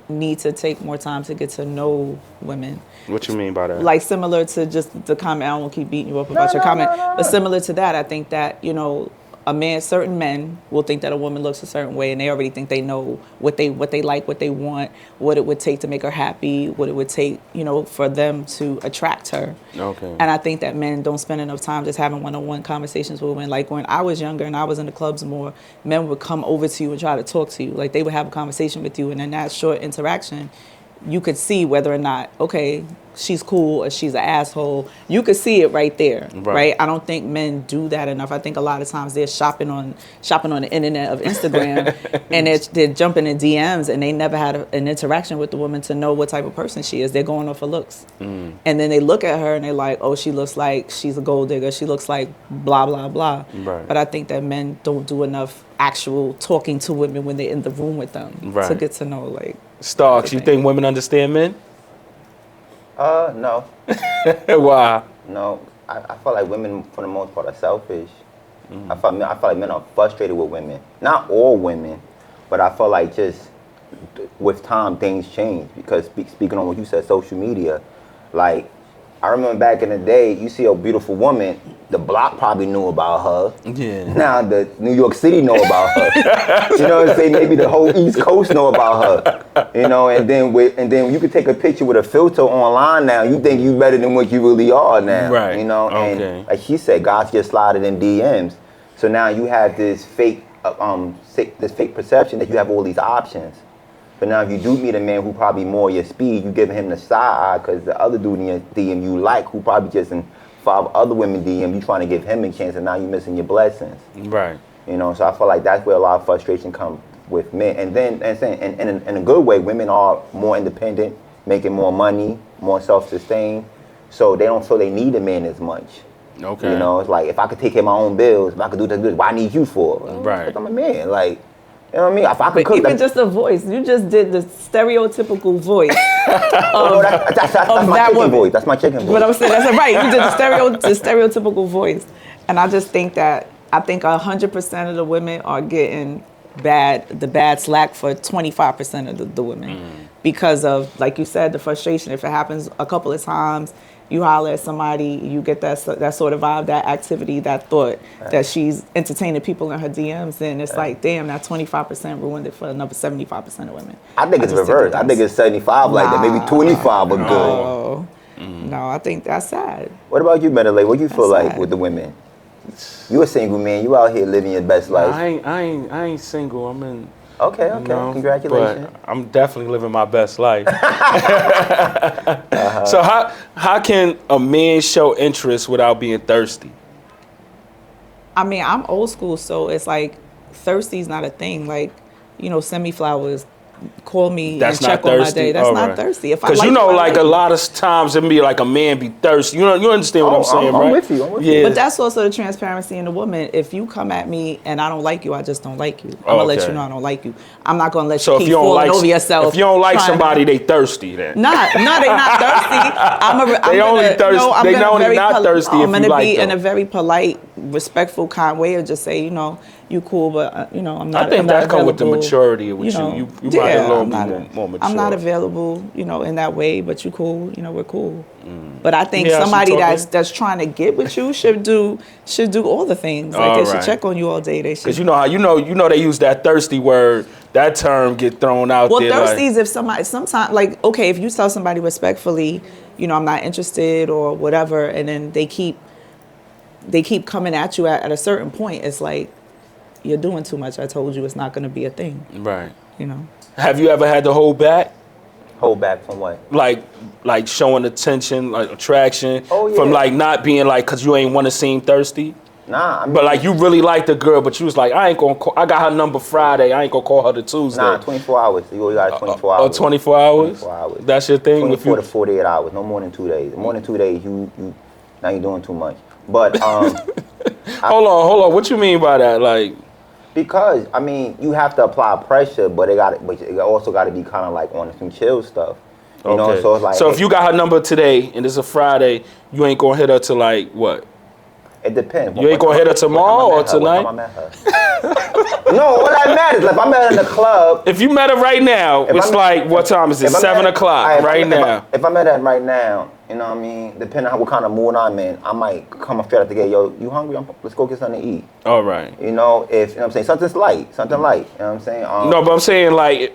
S3: need to take more time to get to know women.
S1: What you mean by that?
S3: Like similar to just the comment, I won't keep beating you up about your comment, but similar to that, I think that, you know, certain men will think that a woman looks a certain way, and they already think they know what they like, what they want, what it would take to make her happy, what it would take, you know, for them to attract her.
S1: Okay.
S3: And I think that men don't spend enough time just having one-on-one conversations with women. Like when I was younger and I was in the clubs more, men would come over to you and try to talk to you. Like they would have a conversation with you, and in that short interaction, you could see whether or not, okay, she's cool or she's an asshole. You could see it right there, right? I don't think men do that enough. I think a lot of times they're shopping on the internet of Instagram, and they're jumping in DMs, and they never had an interaction with the woman to know what type of person she is. They're going off of looks, and then they look at her and they're like, oh, she looks like she's a gold digger. She looks like blah blah blah.
S1: Right.
S3: But I think that men don't do enough actual talking to women when they're in the room with them to get to know like.
S1: Starks, you think women understand men?
S2: No.
S1: Why?
S2: No. I feel like women, for the most part, are selfish. I feel like men are frustrated with women. Not all women, but I feel like just with time, things change. Because speaking on what you said, social media, like, I remember back in the day, you see a beautiful woman, the block probably knew about her.
S1: Yeah.
S2: Now the New York City know about her. You know what I'm saying? Maybe the whole East Coast know about her. You know, and then you could take a picture with a filter online now. You think you better than what you really are now.
S1: Right.
S2: You know,
S1: Okay.
S2: and like she said, guys get slided in DMs. So now you have this fake perception that you have all these options. But now if you do meet a man who probably more your speed, you giving him the side eye because the other dude in your DM you like, who probably just in 5 other women DM, you trying to give him a chance, and now you're missing your blessings.
S1: Right.
S2: You know, so I feel like that's where a lot of frustration come with men. And then in a good way, women are more independent, making more money, more self-sustained. So they don't feel they need a man as much.
S1: Okay.
S2: You know, it's like if I could take care of my own bills, if I could do that good, why I need you for?
S1: Right.
S2: Because I'm a man. Like, you know what I mean? If I could
S3: But
S2: cook,
S3: even just the voice, you just did the stereotypical voice
S2: that's my
S3: that
S2: chicken
S3: woman.
S2: voice. That's my chicken voice.
S3: But I'm saying that's right. You did the stereotypical voice, and I just think that 100% of the women are getting the bad slack for 25% of the women because of, like you said, the frustration. If it happens a couple of times, you holler at somebody, you get that sort of vibe, that activity, that thought that she's entertaining people in her DMs, and it's like, damn, that 25% ruined it for another 75% of women.
S2: I think it's reversed. I think it's 75 like that. Maybe 25 are good.
S3: Oh, no, I think that's sad.
S2: What about you, Medley? What do you feel
S3: That's
S2: like
S3: sad.
S2: with the women? You a single man. You out here living your best life.
S1: I ain't single. I'm in.
S2: Okay.
S1: You know,
S2: Congratulations.
S1: But I'm definitely living my best life. So how can a man show interest without being thirsty?
S3: I mean, I'm old school, so it's like thirsty's not a thing. Like, send me flowers, call me
S1: That's
S3: and check
S1: not
S3: on my
S1: thirsty?
S3: day. That's
S1: All
S3: not
S1: right.
S3: thirsty. If I
S1: Because
S3: like
S1: you know,
S3: I
S1: like
S3: like
S1: a
S3: you.
S1: lot of times it be like a man be thirsty. You understand what I'm saying, right?
S2: I'm with you.
S1: Yeah.
S3: But that's also the transparency in the woman. If you come at me and I don't like you, I just don't like you. I'm gonna let
S1: Okay.
S3: you know I don't like you. I'm not gonna let
S1: So
S3: you
S1: if
S3: keep
S1: you don't
S3: falling
S1: like
S3: over yourself.
S1: if you don't like
S3: trying to-
S1: somebody, they thirsty then.
S3: No, they're not thirsty.
S1: They only thirsty- they only not thirsty if
S3: I'm
S1: you
S3: gonna
S1: like
S3: be in
S1: them.
S3: a very polite, respectful, kind way of just say, you cool, but I'm not.
S1: I think
S3: I'm
S1: that
S3: not
S1: come with the
S3: available,
S1: maturity with you. You might a little bit more mature.
S3: I'm not available, in that way, but you cool. We're cool. But I think
S1: Yeah,
S3: somebody
S1: she talking.
S3: that's trying to get with you should do all the things. Like they should
S1: Alright.
S3: check on you all day. They should.
S1: Because you know how they use that thirsty word. That term get thrown out
S3: Well,
S1: there.
S3: thirsty
S1: like,
S3: is if sometimes, like, okay, if you tell somebody respectfully, I'm not interested or whatever, and then they keep coming at you at a certain point, it's like, you're doing too much. I told you it's not going to be a thing,
S1: right.
S3: Have
S1: you ever had to hold back?
S2: Hold back from what?
S1: Like showing attention, like attraction,
S2: Oh, yeah.
S1: from like not being like, cause you ain't want to seem thirsty.
S2: Nah, I mean,
S1: But like you really like the girl, but you was like, I ain't gonna call, I got her number Friday, I ain't gonna call her to Tuesday.
S2: Nah, 24 hours. You only got 24 hours.
S1: 24 hours?
S2: 24 hours.
S1: That's your thing?
S2: 24 to 48 hours. No more than 2 days. More than 2 days, now you're doing too much. But
S1: Hold on. What you mean by that? Like,
S2: because I mean, you have to apply pressure, but it also got to be kind of like on some chill stuff. You know, so it's like.
S1: So if you got her number today and it's a Friday, you ain't gonna hit her till like what?
S2: It depends.
S1: You ain't gonna hit her tomorrow or tonight?
S2: What time I met her? No, all that matters. Like if I met her in the club.
S1: If you met her right now, it's like what time is it? 7 o'clock right now.
S2: If I met her right now, you know what I mean? Depending on what kind of mood I'm in, I might come straight out the gate. Yo, you hungry? Let's go get something to eat.
S1: All right.
S2: You know, if you know what I'm saying, something light. You know what I'm saying?
S1: No, but I'm saying like,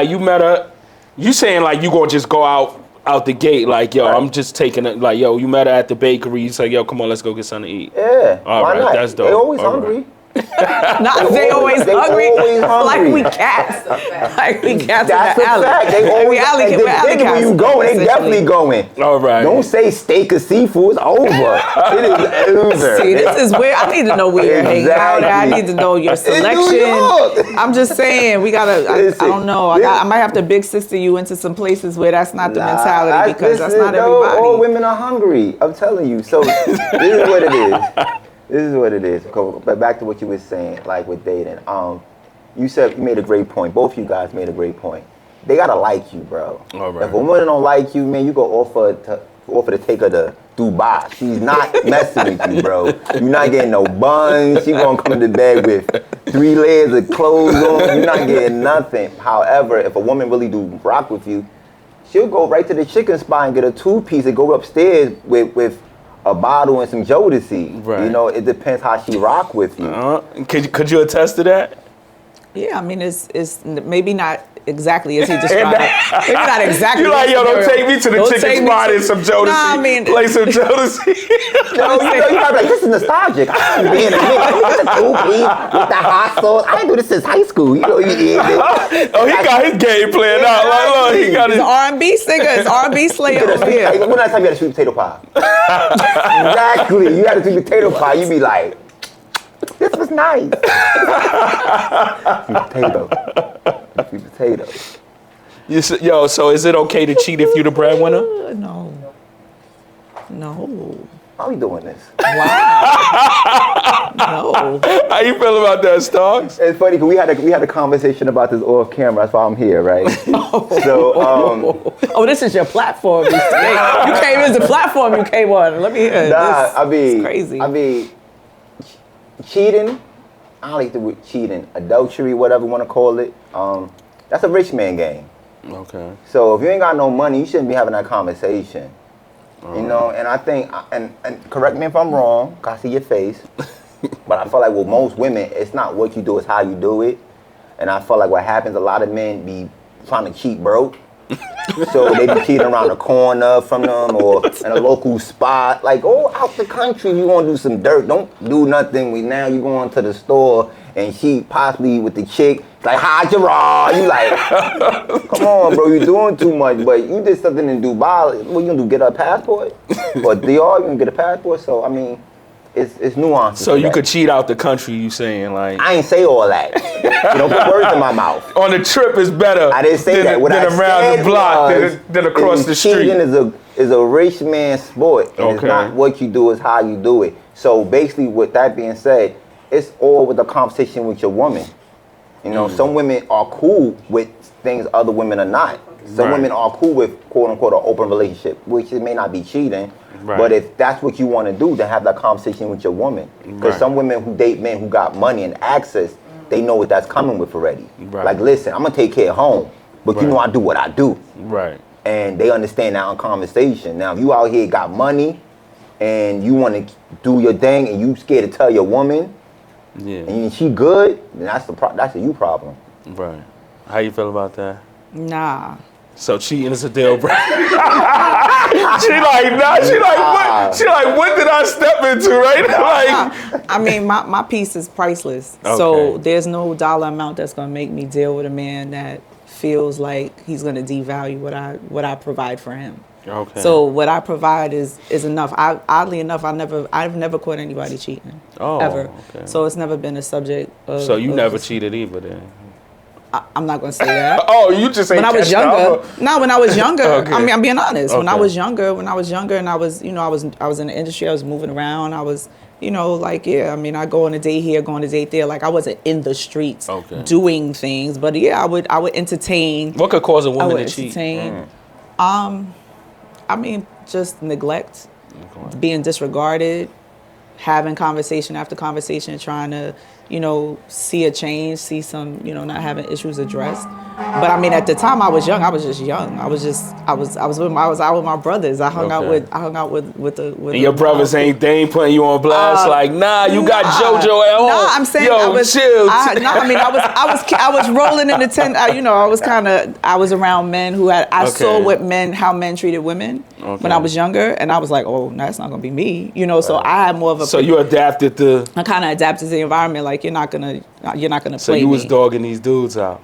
S1: you met her. You saying like you gonna just go out the gate like, yo,
S2: Right.
S1: I'm just taking it like, yo, you met her at the bakery. You say, yo, come on, let's go get something to eat.
S2: Yeah.
S1: All
S2: why
S1: right,
S2: not?
S1: that's dope.
S2: They always
S1: All
S2: hungry.
S1: right.
S3: Not they always
S2: They
S3: hungry.
S2: always hungry.
S3: Like we cats. Like we cats
S2: That's
S3: in
S2: a
S3: the alley.
S2: fact. They
S3: Like,
S2: always,
S3: we alley,
S2: they
S3: we're alley
S2: think when
S3: cats.
S2: you going, they
S3: essentially.
S2: definitely going.
S1: All right.
S2: Don't say steak or seafood. It's over. It is over.
S3: See, this is where I need to know where you're hanging out at. I
S2: Exactly.
S3: need to know your
S2: New
S3: selection.
S2: York.
S3: I'm just saying, we gotta. I
S2: Listen,
S3: don't know. I might have to big sister you into some places where that's not the
S2: Nah,
S3: mentality because that's
S2: listen,
S3: not
S2: though,
S3: everybody.
S2: all women are hungry. I'm telling you. So this is what it is. This is what it is. But back to what you were saying, like with dating. You said you made a great point. Both of you guys made a great point. They gotta like you, bro.
S1: All right.
S2: If a woman don't like you, man, you go offer to take her to Dubai. She's not messing with you, bro. You're not getting no buns. She gonna come to bed with 3 layers of clothes on. You're not getting nothing. However, if a woman really do rock with you, she'll go right to the chicken spot and get a 2-piece and go upstairs with a bottle and some Jodeci.
S1: Right.
S2: You know, it depends how she rock with you.
S1: Could you attest to that?
S3: Yeah, I mean, it's maybe not exactly as he described it. Maybe not exactly.
S1: You like, yo, don't
S3: scenario.
S1: take me to the
S3: Don't
S1: chicken
S3: take me
S1: spot
S3: to-
S1: and some Jodeci.
S3: Nah, I mean,
S1: Play some Jodeci.
S2: Yo, you gotta be like, this is nostalgic. I ain't being a nigga. With the 2-piece, with the hot sauce. I didn't do this since high school. You know, you did it.
S1: Oh, he got his game planned out. Like, look, he got
S3: It's
S1: his.
S3: R&B singer. It's R&B slayer over
S2: Hey,
S3: here.
S2: when last time you had a sweet potato pie? Exactly. You had a sweet potato pie. You be like, This was nice. Sweet potato.
S1: Yo, so is it okay to cheat if you're the breadwinner?
S3: No.
S2: Why are we doing this?
S3: Wow. No.
S1: How you feel about that, Starks?
S2: It's funny because we had a conversation about this off camera. That's why I'm here, right? So,
S3: this is your platform. You came as the platform you came on. Let me hear it. It's crazy.
S2: I mean, cheating. I don't like the word cheating, adultery, whatever you want to call it. That's a rich man game.
S1: Okay.
S2: So if you ain't got no money, you shouldn't be having that conversation. You know, and I think, and correct me if I'm wrong, 'cause I see your face, but I feel like with most women, it's not what you do, it's how you do it. And I feel like what happens, a lot of men be trying to cheat broke. So they be cheating around the corner from them or in a local spot. Like, oh, out the country, you gonna do some dirt. Don't do nothing. Now you going to the store and she possibly with the chick, like, hi, Gerard. You like, come on, bro, you doing too much. But you did something in Dubai. What you gonna do, get a passport? Or DR, you gonna get a passport? So, I mean, it's nuanced.
S1: So you could cheat out the country, you saying, like...
S2: I ain't say all that. You don't put words in my mouth.
S1: On the trip is better
S2: I didn't say that. What
S1: than
S2: I
S1: around
S2: said
S1: the block
S2: was,
S1: than across the street.
S2: Cheating is a rich man's sport. And It's not what you do, it's how you do it. So basically, with that being said, it's all with a conversation with your woman. You know, some women are cool with things other women are not. Some women are cool with, quote unquote, an open relationship, which it may not be cheating. Right. But if that's what you want to do, then have that conversation with your woman. Because some women who date men who got money and access, they know what that's coming with already. Right. Like, listen, I'm going to take care of home, but you know I do what I do. Right. And they understand that in conversation. Now, if you out here got money and you want to do your thing and you scared to tell your woman, and she good, then that's a you problem. Right.
S1: How you feel about that?
S3: Nah.
S1: So cheating is a deal breaker. She like, nah. She like, what? She like, what did I step into, right? Like,
S3: I mean, my piece is priceless. Okay. So there's no dollar amount that's gonna make me deal with a man that feels like he's gonna devalue what I provide for him. Okay. So what I provide is enough. Oddly enough, I've never caught anybody cheating. Ever. Okay. So it's never been a subject of.
S1: So you never cheated either, then.
S3: I'm not gonna say that.
S1: You just say
S3: when I was younger. No, when I was younger.
S1: Okay.
S3: I mean, I'm being honest. When I was younger, and I was, I was in the industry. I was moving around. I was, like, I mean, I go on a date here, go on a date there. Like, I wasn't in the streets doing things, but I would entertain.
S1: What could cause a woman to cheat?
S3: I mean, just neglect, being disregarded, having conversation after conversation, trying to, see a change, see some, not having issues addressed. But I mean, at the time I was young. I was just young. I was out with my brothers. I hung out with the.
S1: And your brothers they ain't putting you on blast. Like, nah, you got JoJo at home.
S3: No, I'm saying
S1: yo,
S3: I was
S1: chill.
S3: I was rolling in the tent. I was around men who had. I saw how men treated women when I was younger, and I was like, oh, no, that's not gonna be me. So I had more of a.
S1: So you adapted to.
S3: I kind of adapted to the environment. Like, you're not gonna play me.
S1: So you was dogging these dudes out.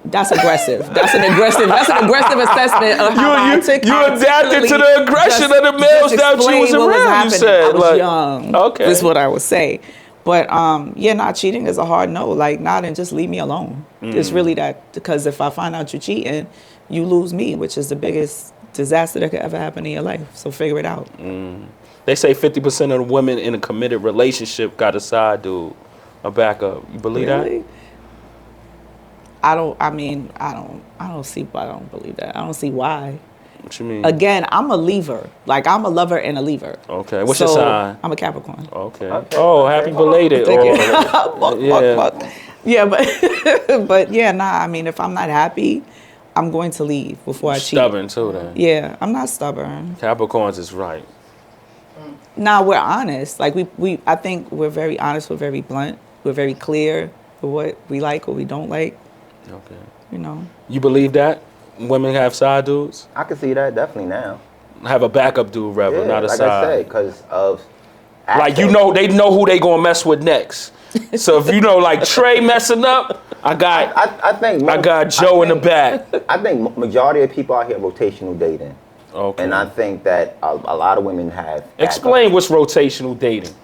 S3: That's aggressive. That's an aggressive assessment of how I took.
S1: You adapted to the aggression of the males that you was around. You said,
S3: I was young. Okay, this is what I would say. But not cheating is a hard no. Like, and just leave me alone. It's really that, because if I find out you're cheating, you lose me, which is the biggest disaster that could ever happen in your life. So figure it out.
S1: They say 50% of the women in a committed relationship got a side dude, a backup. You believe that?
S3: I don't believe that. I don't see why.
S1: What you mean?
S3: Again, I'm a leaver. Like, I'm a lover and a leaver.
S1: Okay. What's your sign?
S3: I'm a Capricorn.
S1: Okay. Oh, happy belated.
S3: Thank you. Yeah, but I mean, if I'm not happy, I'm going to leave before I cheat.
S1: Stubborn too, then.
S3: Yeah, I'm not stubborn.
S1: Capricorns is right.
S3: We're honest. Like, I think we're very honest. We're very blunt. We're very clear with what we like, what we don't like. Okay.
S1: You believe that women have side dudes?
S2: I can see that definitely now.
S1: Have a backup dude, rather, not a
S2: like
S1: side.
S2: I said, because of.
S1: Like, they know who they gonna mess with next. So if like Trey messing up, I got Joe in the back.
S2: I think majority of people out here rotational dating. Okay. And I think that a lot of women have.
S1: Explain what's rotational dating.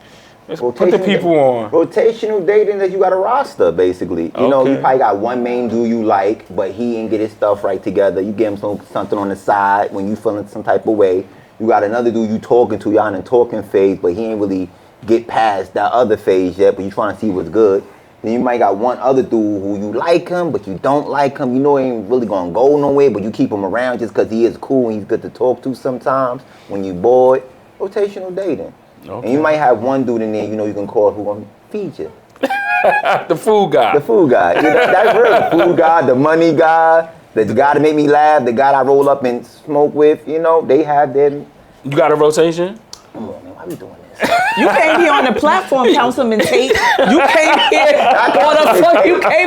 S1: Put the people on.
S2: Rotational dating is you got a roster, basically. You know, you probably got one main dude you like, but he ain't get his stuff right together. You give him something on the side when you feeling some type of way. You got another dude you talking to, y'all in the talking phase, but he ain't really get past that other phase yet, but you trying to see what's good. Then you might got one other dude who you like him, but you don't like him. You know he ain't really gonna go nowhere, but you keep him around just because he is cool and he's good to talk to sometimes when you bored. Rotational dating. Okay. And you might have one dude in there, you know, you can call who gonna feed you.
S1: The food guy.
S2: The food guy. Yeah, that's real. The food guy, the money guy, the guy that make me laugh, the guy I roll up and smoke with, you know, they have their...
S1: You got a rotation?
S2: Come on, man, why we doing this?
S3: You came here on the platform, Councilman Tate. You came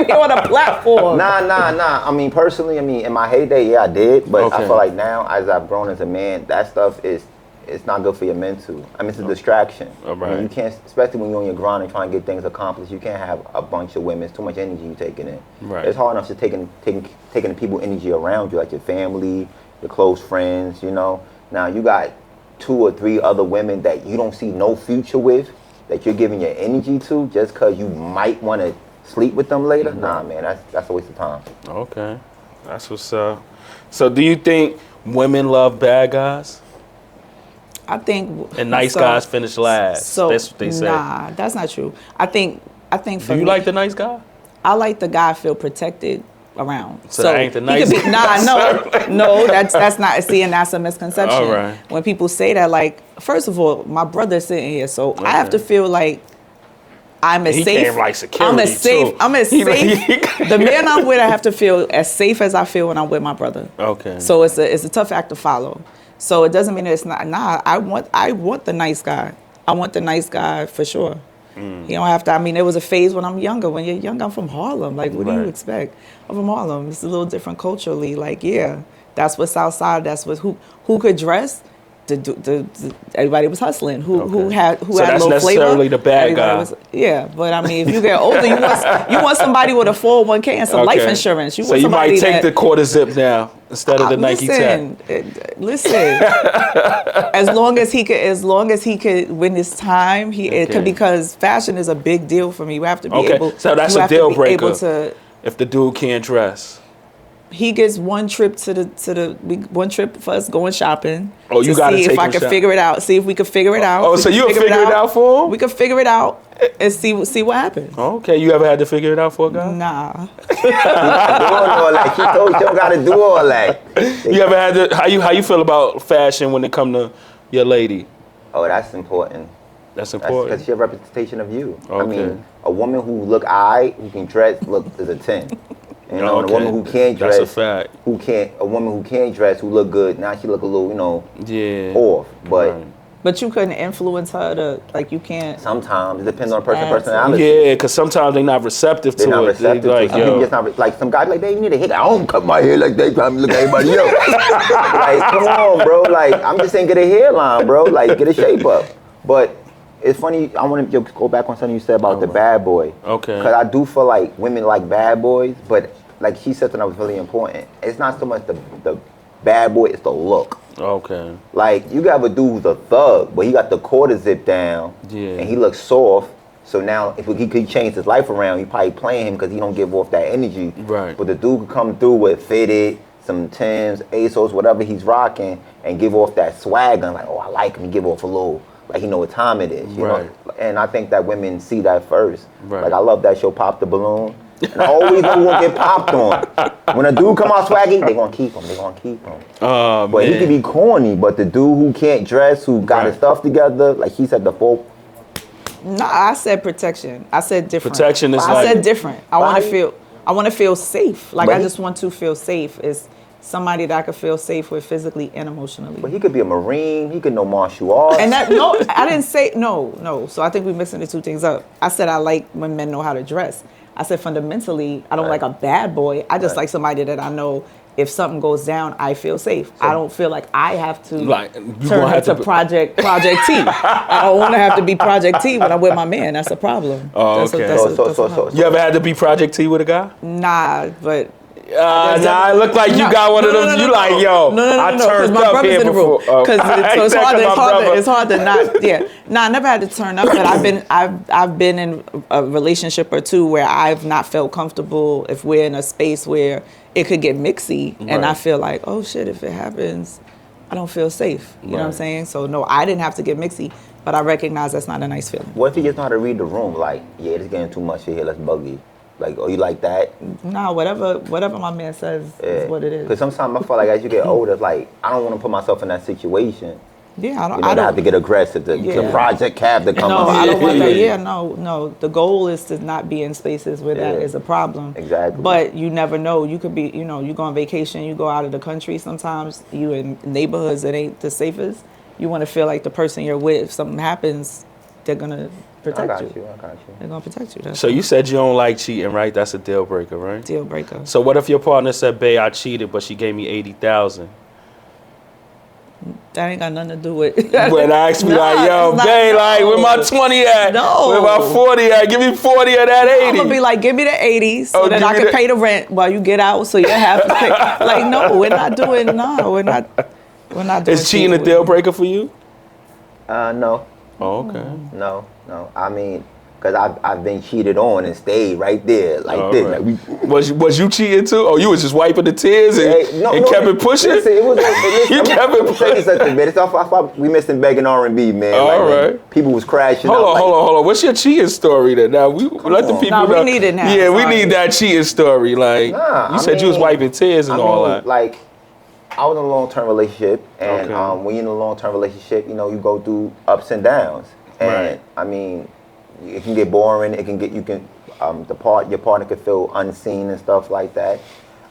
S3: here on a platform.
S2: Nah. I mean, personally, in my heyday, yeah, I did. But I feel like now, as I've grown as a man, that stuff it's not good for your mental. I mean, it's a distraction.
S1: Right.
S2: I mean, you can't, especially when you're on your grind and trying to get things accomplished, you can't have a bunch of women. It's too much energy you're taking in.
S1: Right.
S2: It's hard enough to taking the people energy around you, like your family, your close friends, you know. Now, you got 2 or 3 other women that you don't see no future with, that you're giving your energy to just because you might want to sleep with them later. Nah, man, that's a waste of time.
S1: Okay. That's what's up. So do you think women love bad guys?
S3: I think...
S1: And nice guys finish last.
S3: So,
S1: that's what they say.
S3: Nah, that's not true. I think for
S1: Do you
S3: me,
S1: like the nice guy?
S3: I like the guy feel protected around.
S1: So that ain't the nice guy?
S3: No, that's not, see, and that's a misconception.
S1: All right.
S3: When people say that, like, first of all, my brother's sitting here, so I have to feel like I'm as
S1: he
S3: safe.
S1: Came like security
S3: I'm as safe. The man I'm with, I have to feel as safe as I feel when I'm with my brother. Okay. So it's a tough act to follow. So it doesn't mean that it's not. Nah, I want the nice guy. I want the nice guy for sure. You don't have to. I mean, there was a phase when I'm younger. When you're young, I'm from Harlem. Like, what do you expect? I'm from Harlem. It's a little different culturally. Like, yeah, that's what's outside. That's what who could dress. Everybody was hustling. Who had
S1: so
S3: had
S1: that's
S3: low flavor.
S1: Necessarily the bad guy.
S3: Yeah, but I mean, if you get older, you want somebody with a 401k and some life insurance.
S1: So you might take the quarter zip now instead of the Nike tech.
S3: Listen. as long as he could win his time, because fashion is a big deal for me. You have to be able.
S1: So that's a deal breaker. If the dude can't dress.
S3: He gets one trip one trip for us going shopping.
S1: Oh, you got to see
S3: if I can figure it out. See if we can figure it out.
S1: Oh, so you'll figure it out for him?
S3: We can figure it out and see what happens.
S1: Okay, you ever had to figure it out for a guy?
S3: Nah.
S2: Doing all that. She told you don't got to do all that.
S1: You ever had to? How you feel about fashion when it come to your lady?
S2: Oh, that's important.
S1: That's important.
S2: Because she's a representation of you.
S1: Okay.
S2: I mean, a woman who look who can dress, is a 10. You know, and a woman who can't dress,
S1: that's a fact.
S2: A woman who can't dress, who look good, now she look a little, off.
S3: But you couldn't influence her to, like, you can't.
S2: Sometimes it depends on the person's personality.
S1: Yeah, because sometimes they're not receptive to it.
S2: Like some guys like, they need a haircut. I don't cut my hair like they trying to look at everybody else. Like, come on, bro. Like, I'm just saying, get a hairline, bro. Like, get a shape up. But it's funny, I want to go back on something you said about the bad boy. Okay. Because I do feel like women like bad boys, but like she said something that was really important. It's not so much the bad boy, it's the look. Okay. Like, you got a dude who's a thug, but he got the quarter zip down, and he looks soft. So now, if he could change his life around, he probably playing him because he don't give off that energy. Right. But the dude could come through with fitted, some Timbs, ASOS, whatever he's rocking, and give off that swag, and like, oh, I like him. He give off a little, like, he know what time it is. You know? And I think that women see that first. Right. Like, I love that show, Pop the Balloon. And I always know who gonna get popped on. When a dude come out swaggy, they gonna keep him. But he can be corny, but the dude who can't dress, who got his stuff together, like he said, the folk.
S3: No, I said protection. I said different.
S1: Protection is
S3: I said different. I want to feel safe. Like, I just want to feel safe. It's somebody that I could feel safe with physically and emotionally.
S2: But he could be a Marine. He could know martial arts.
S3: And I didn't say no. So I think we're mixing the two things up. I said I like when men know how to dress. I said fundamentally, I don't like a bad boy. I just like somebody that I know if something goes down, I feel safe. So, I don't feel like I have to turn her to Project T. I don't want to have to be Project T when I'm with my man. That's a problem.
S1: Oh, okay. You ever had to be Project T with a guy?
S3: Nah, but
S1: Nah, it looked like you got one of them. You like, yo, I turned
S3: my
S1: up
S3: brother's
S1: here
S3: in the
S1: before.
S3: room. Because it's
S1: Exactly,
S3: hard to not. Yeah, no, I never had to turn up, but I've been in a relationship or two where I've not felt comfortable if we're in a space where it could get mixy, and I feel like, oh shit, if it happens, I don't feel safe. You know what I'm saying? So no, I didn't have to get mixy, but I recognize that's not a nice feeling.
S2: What if you just know how to read the room? Like, yeah, it's getting too much here. Let's buggy. Like, oh, you like that?
S3: Nah, whatever my man says is what it is.
S2: Because sometimes I feel like as you get older, like, I don't want to put myself in that situation.
S3: Yeah,
S2: I don't have to get aggressive. The project cab to come
S3: No,
S2: up.
S3: I don't want that. Yeah, no. The goal is to not be in spaces where that is a problem.
S2: Exactly.
S3: But you never know. You could be, you go on vacation, you go out of the country sometimes, you in neighborhoods that ain't the safest. You want to feel like the person you're with, if something happens, they're going to protect
S2: I got
S3: you.
S2: you.
S3: They're going to protect you. That's
S1: So you said you don't like cheating, right? That's a deal breaker, right?
S3: deal breaker.
S1: So what if your partner said, babe, I cheated, but she gave me 80,000?
S3: That ain't got nothing to do with
S1: When I ask me like, yo,
S3: it's not-
S1: babe, like, where my 20 at?
S3: No.
S1: Where my 40 at? Give me 40 of that 80.
S3: I'm gonna be like, give me the 80 so that
S1: give
S3: I
S1: me
S3: can
S1: the-
S3: pay the rent while you get out, so you have to pay. Like, no, we're not doing. No, we're not doing.
S1: Is cheating a deal breaker for you?
S2: No.
S1: Oh, okay.
S2: No. I mean, because I've been cheated on and stayed right there, like
S1: All
S2: this.
S1: right.
S2: Like
S1: Was you cheating too? Oh, you was just wiping the tears and kept it pushing?
S2: Listen, it was like,
S1: You kept it
S2: I'll tell you something, man. It's off, we missing begging R&B, man.
S1: All
S2: like,
S1: right.
S2: People was crashing
S1: Hold
S2: out.
S1: on. What's your cheating story then? Now let the
S2: on.
S1: people
S3: Nah, we
S1: know.
S3: need it now.
S1: Yeah, we
S3: Sorry.
S1: need that cheating story. Like
S2: Nah,
S1: you said, you was wiping tears and all that.
S2: Like, I was in a long-term relationship, and
S1: Okay.
S2: when you're in a long-term relationship, you go through ups and downs. And
S1: Right.
S2: I mean, it can get boring. It can get your partner could feel unseen and stuff like that.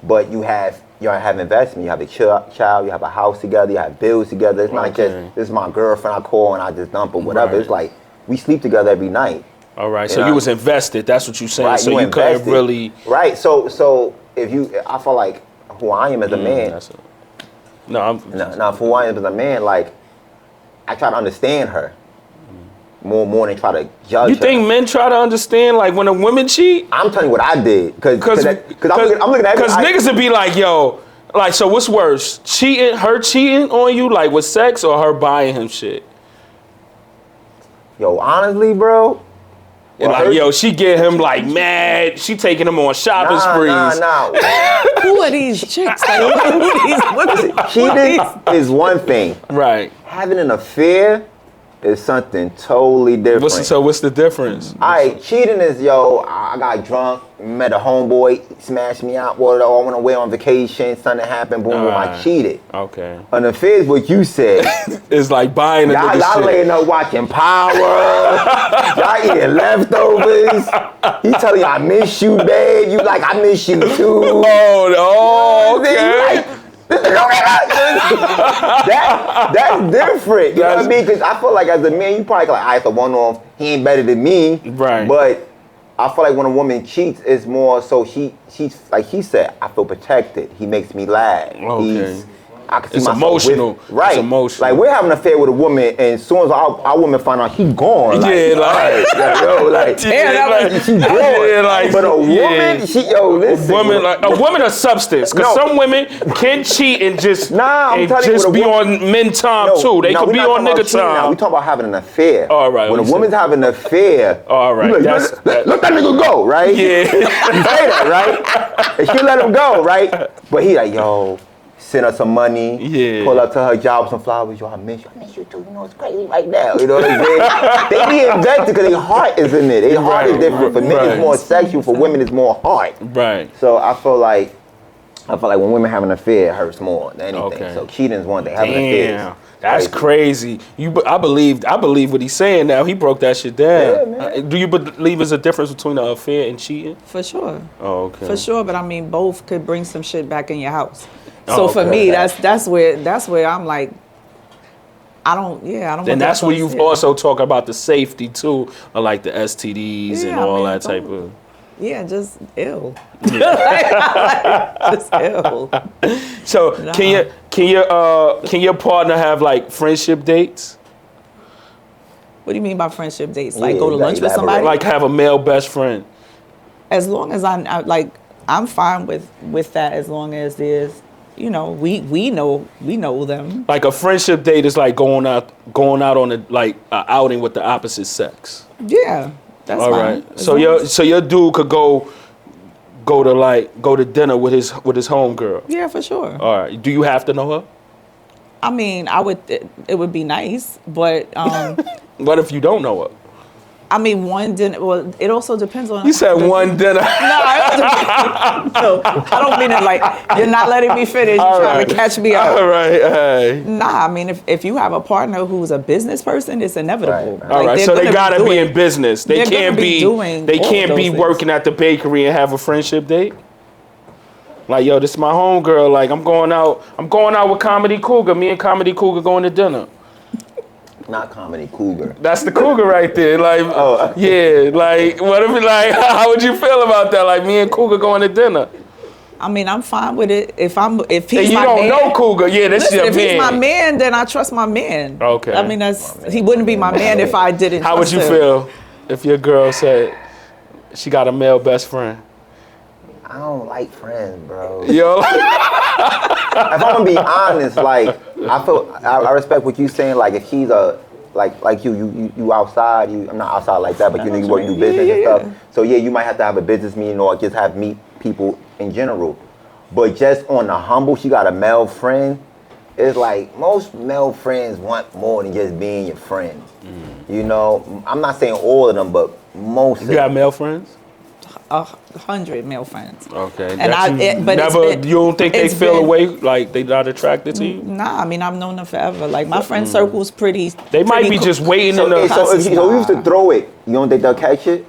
S2: But you have investment. You have a child. You have a house together. You have bills together. It's not just this is my girlfriend I call and I just dump or whatever.
S1: Right.
S2: It's like we sleep together every night.
S1: All right,
S2: You
S1: so
S2: know?
S1: you was invested. That's what you saying.
S2: Right,
S1: So you couldn't
S2: invested.
S1: really.
S2: Right. So I feel like who I am as a man. Now, for who I am as a man, like I try to understand her more than try to judge
S1: You
S2: her.
S1: think men try to understand like when a woman cheat?
S2: I'm telling you what I did because I'm looking at
S1: because niggas would be like, yo, like, so what's worse, her cheating on you like with sex or her buying him shit?
S2: Yo, honestly, bro.
S1: Like, yo, she get him like mad. She taking him on shopping sprees.
S2: Nah.
S3: Who are these chicks? Like, who are these women?
S2: Cheating is one thing.
S1: Right.
S2: Having an affair is something totally different.
S1: What's the difference?
S2: Alright, cheating is, I got drunk, met a homeboy, smashed me out, I went away on vacation, something happened, boom, I
S1: Alright.
S2: cheated.
S1: Okay.
S2: An affair is what you said.
S1: It's like buying a nigga
S2: Y'all
S1: shit.
S2: laying up watching Power. Y'all eating leftovers. He telling you, I miss you, babe. You like, I miss you too.
S1: Oh, okay.
S2: That's different. You know what I mean? Because I feel like as a man, you probably like, all right, the one off, he ain't better than me.
S1: Right.
S2: But I feel like when a woman cheats, it's more so she's like he said, I feel protected. He makes me laugh.
S1: Okay.
S2: I can see
S1: It's
S2: myself
S1: emotional.
S2: Right.
S1: It's emotional.
S2: Like we're having an affair with a woman, and as soon as our woman find out he gone, like,
S1: Yeah, like,
S2: she gone.
S1: Yeah, like,
S2: but a woman,
S1: yeah.
S2: listen.
S1: A woman of substance. Because some women can cheat and just
S2: I'm telling you,
S1: just
S2: with a
S1: be
S2: woman-
S1: on men time too. They could
S2: we're
S1: be
S2: not
S1: on
S2: talking about
S1: nigga
S2: cheating now.
S1: time.
S2: We talking about having an affair.
S1: All right,
S2: When a
S1: we
S2: woman's having an affair,
S1: all right,
S2: you like, let that nigga go, right?
S1: Yeah.
S2: You say that, right? And she let him go, right? But he like, yo, send her some money.
S1: Yeah.
S2: Pull up to her job some flowers. Yo, I miss you. I miss you too. You know, it's crazy right now. You know what I'm saying? They be invested because their heart is in it. Their heart is different. For men,
S1: Right.
S2: it's more sexual. For women, it's more heart.
S1: Right.
S2: So I feel like when women have an affair, it hurts more than anything.
S1: Okay.
S2: So cheating is one thing. Having an affair
S1: Damn.
S2: is
S1: That's crazy. I believe what he's saying now. He broke that shit down.
S2: Yeah, man.
S1: Do you believe there's a difference between an affair and cheating?
S3: For sure.
S1: Oh, okay.
S3: For sure, but I mean, both could bring some shit back in your house.
S1: Oh,
S3: So for
S1: okay.
S3: me, that's where I'm like, I don't.
S1: And that's where you also talk about the safety too, of like the STDs and all that type of.
S3: Yeah, just ill. Just ill.
S1: So can your partner have like friendship dates?
S3: What do you mean by friendship dates? Like
S2: Yeah,
S3: go to lunch with
S2: elaborate.
S3: somebody?
S1: Like have a male best friend?
S3: As long as I I'm fine with that as long as there's, we know them.
S1: Like a friendship date is like going out on a outing with the opposite sex.
S3: Yeah, that's
S1: All
S3: fine.
S1: right. So your dude could go to dinner with his homegirl.
S3: Yeah, for sure.
S1: All right. Do you have to know her?
S3: I mean, it would be nice, but
S1: What if you don't know her?
S3: I mean, one dinner. Well, it also depends on.
S1: You said one dinner.
S3: No, I don't mean it like you're not letting me finish. You're trying to catch me up.
S1: All right. Hey.
S3: Nah, I mean, if you have a partner who's a business person, it's inevitable.
S2: Right.
S1: All right. So they gotta be in business. They can't be
S3: doing.
S1: They can't be
S3: things.
S1: working at the bakery and have a friendship date. Like, yo, this is my homegirl. Like, I'm going out with Comedy Cougar. Me and Comedy Cougar going to dinner.
S2: Not Comedy Cougar.
S1: That's the cougar right there. Like, yeah. Like, what if how would you feel about that? Like, me and Cougar going to dinner.
S3: I mean, I'm fine with it. If he's
S1: And
S3: my
S1: you don't
S3: man,
S1: know Cougar. Yeah, this is your
S3: if
S1: man.
S3: he's my man, then I trust my man.
S1: Okay.
S3: I mean, he wouldn't be my man if I didn't.
S1: How would
S3: trust
S1: you
S3: him.
S1: feel if your girl said she got a male best friend?
S2: I don't like friends, bro.
S1: Yo.
S2: If I'm gonna be honest, like I respect what you saying. Like if he's like you outside, I'm not outside like that, but you do business and stuff. So yeah, you might have to have a business meeting or just meet people in general. But just on the humble, she got a male friend. It's like most male friends want more than just being your friend. You know, I'm not saying all of them, but most.
S1: You got male friends?
S3: 100 male friends.
S1: Okay.
S3: And
S1: you don't think they feel away, like they not attracted to you?
S3: Nah, I mean, I've known them forever. Like, my friend circle's pretty.
S1: They might be just waiting
S2: So if you used to throw it, you don't think they'll catch it?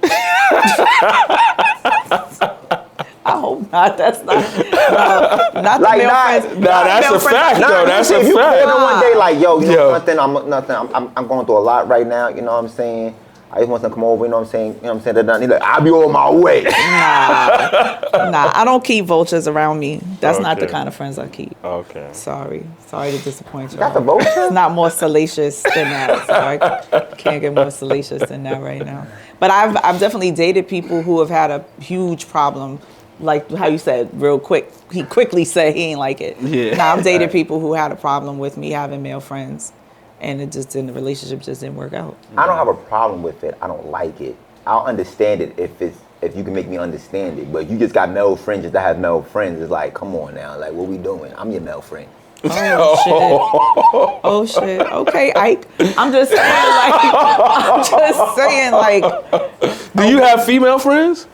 S3: I hope not. That's not. Not the
S2: Like,
S3: male
S2: not-
S3: friends.
S1: Nah, that's a fact, though. That's a
S2: if you
S1: fact.
S2: came in one day like, yo, you know
S1: Yo.
S2: nothing, I'm going through a lot right now, you know what I'm saying? I just want them to come over, you know what I'm saying? You know what I'm saying? He's like, I'll be on my way.
S3: Nah, I don't keep vultures around me. That's not the
S1: Okay.
S3: kind of friends I keep.
S1: Okay.
S3: Sorry to disappoint you.
S2: Got the vulture?
S3: It's not more salacious than that. Sorry, can't get more salacious than that right now. But I've definitely dated people who have had a huge problem, like how you said, real quick. He quickly said he ain't like it.
S1: Yeah.
S3: Now I've dated people who had a problem with me having male friends, and the relationship just didn't work out.
S2: I don't have a problem with it. I don't like it. I'll understand it if you can make me understand it. But you just got male friends just to have male friends. It's like, come on now. Like, what we doing? I'm your male friend.
S3: Oh shit! Oh shit! Okay, Ike. I'm just saying, like.
S1: Do you have female friends?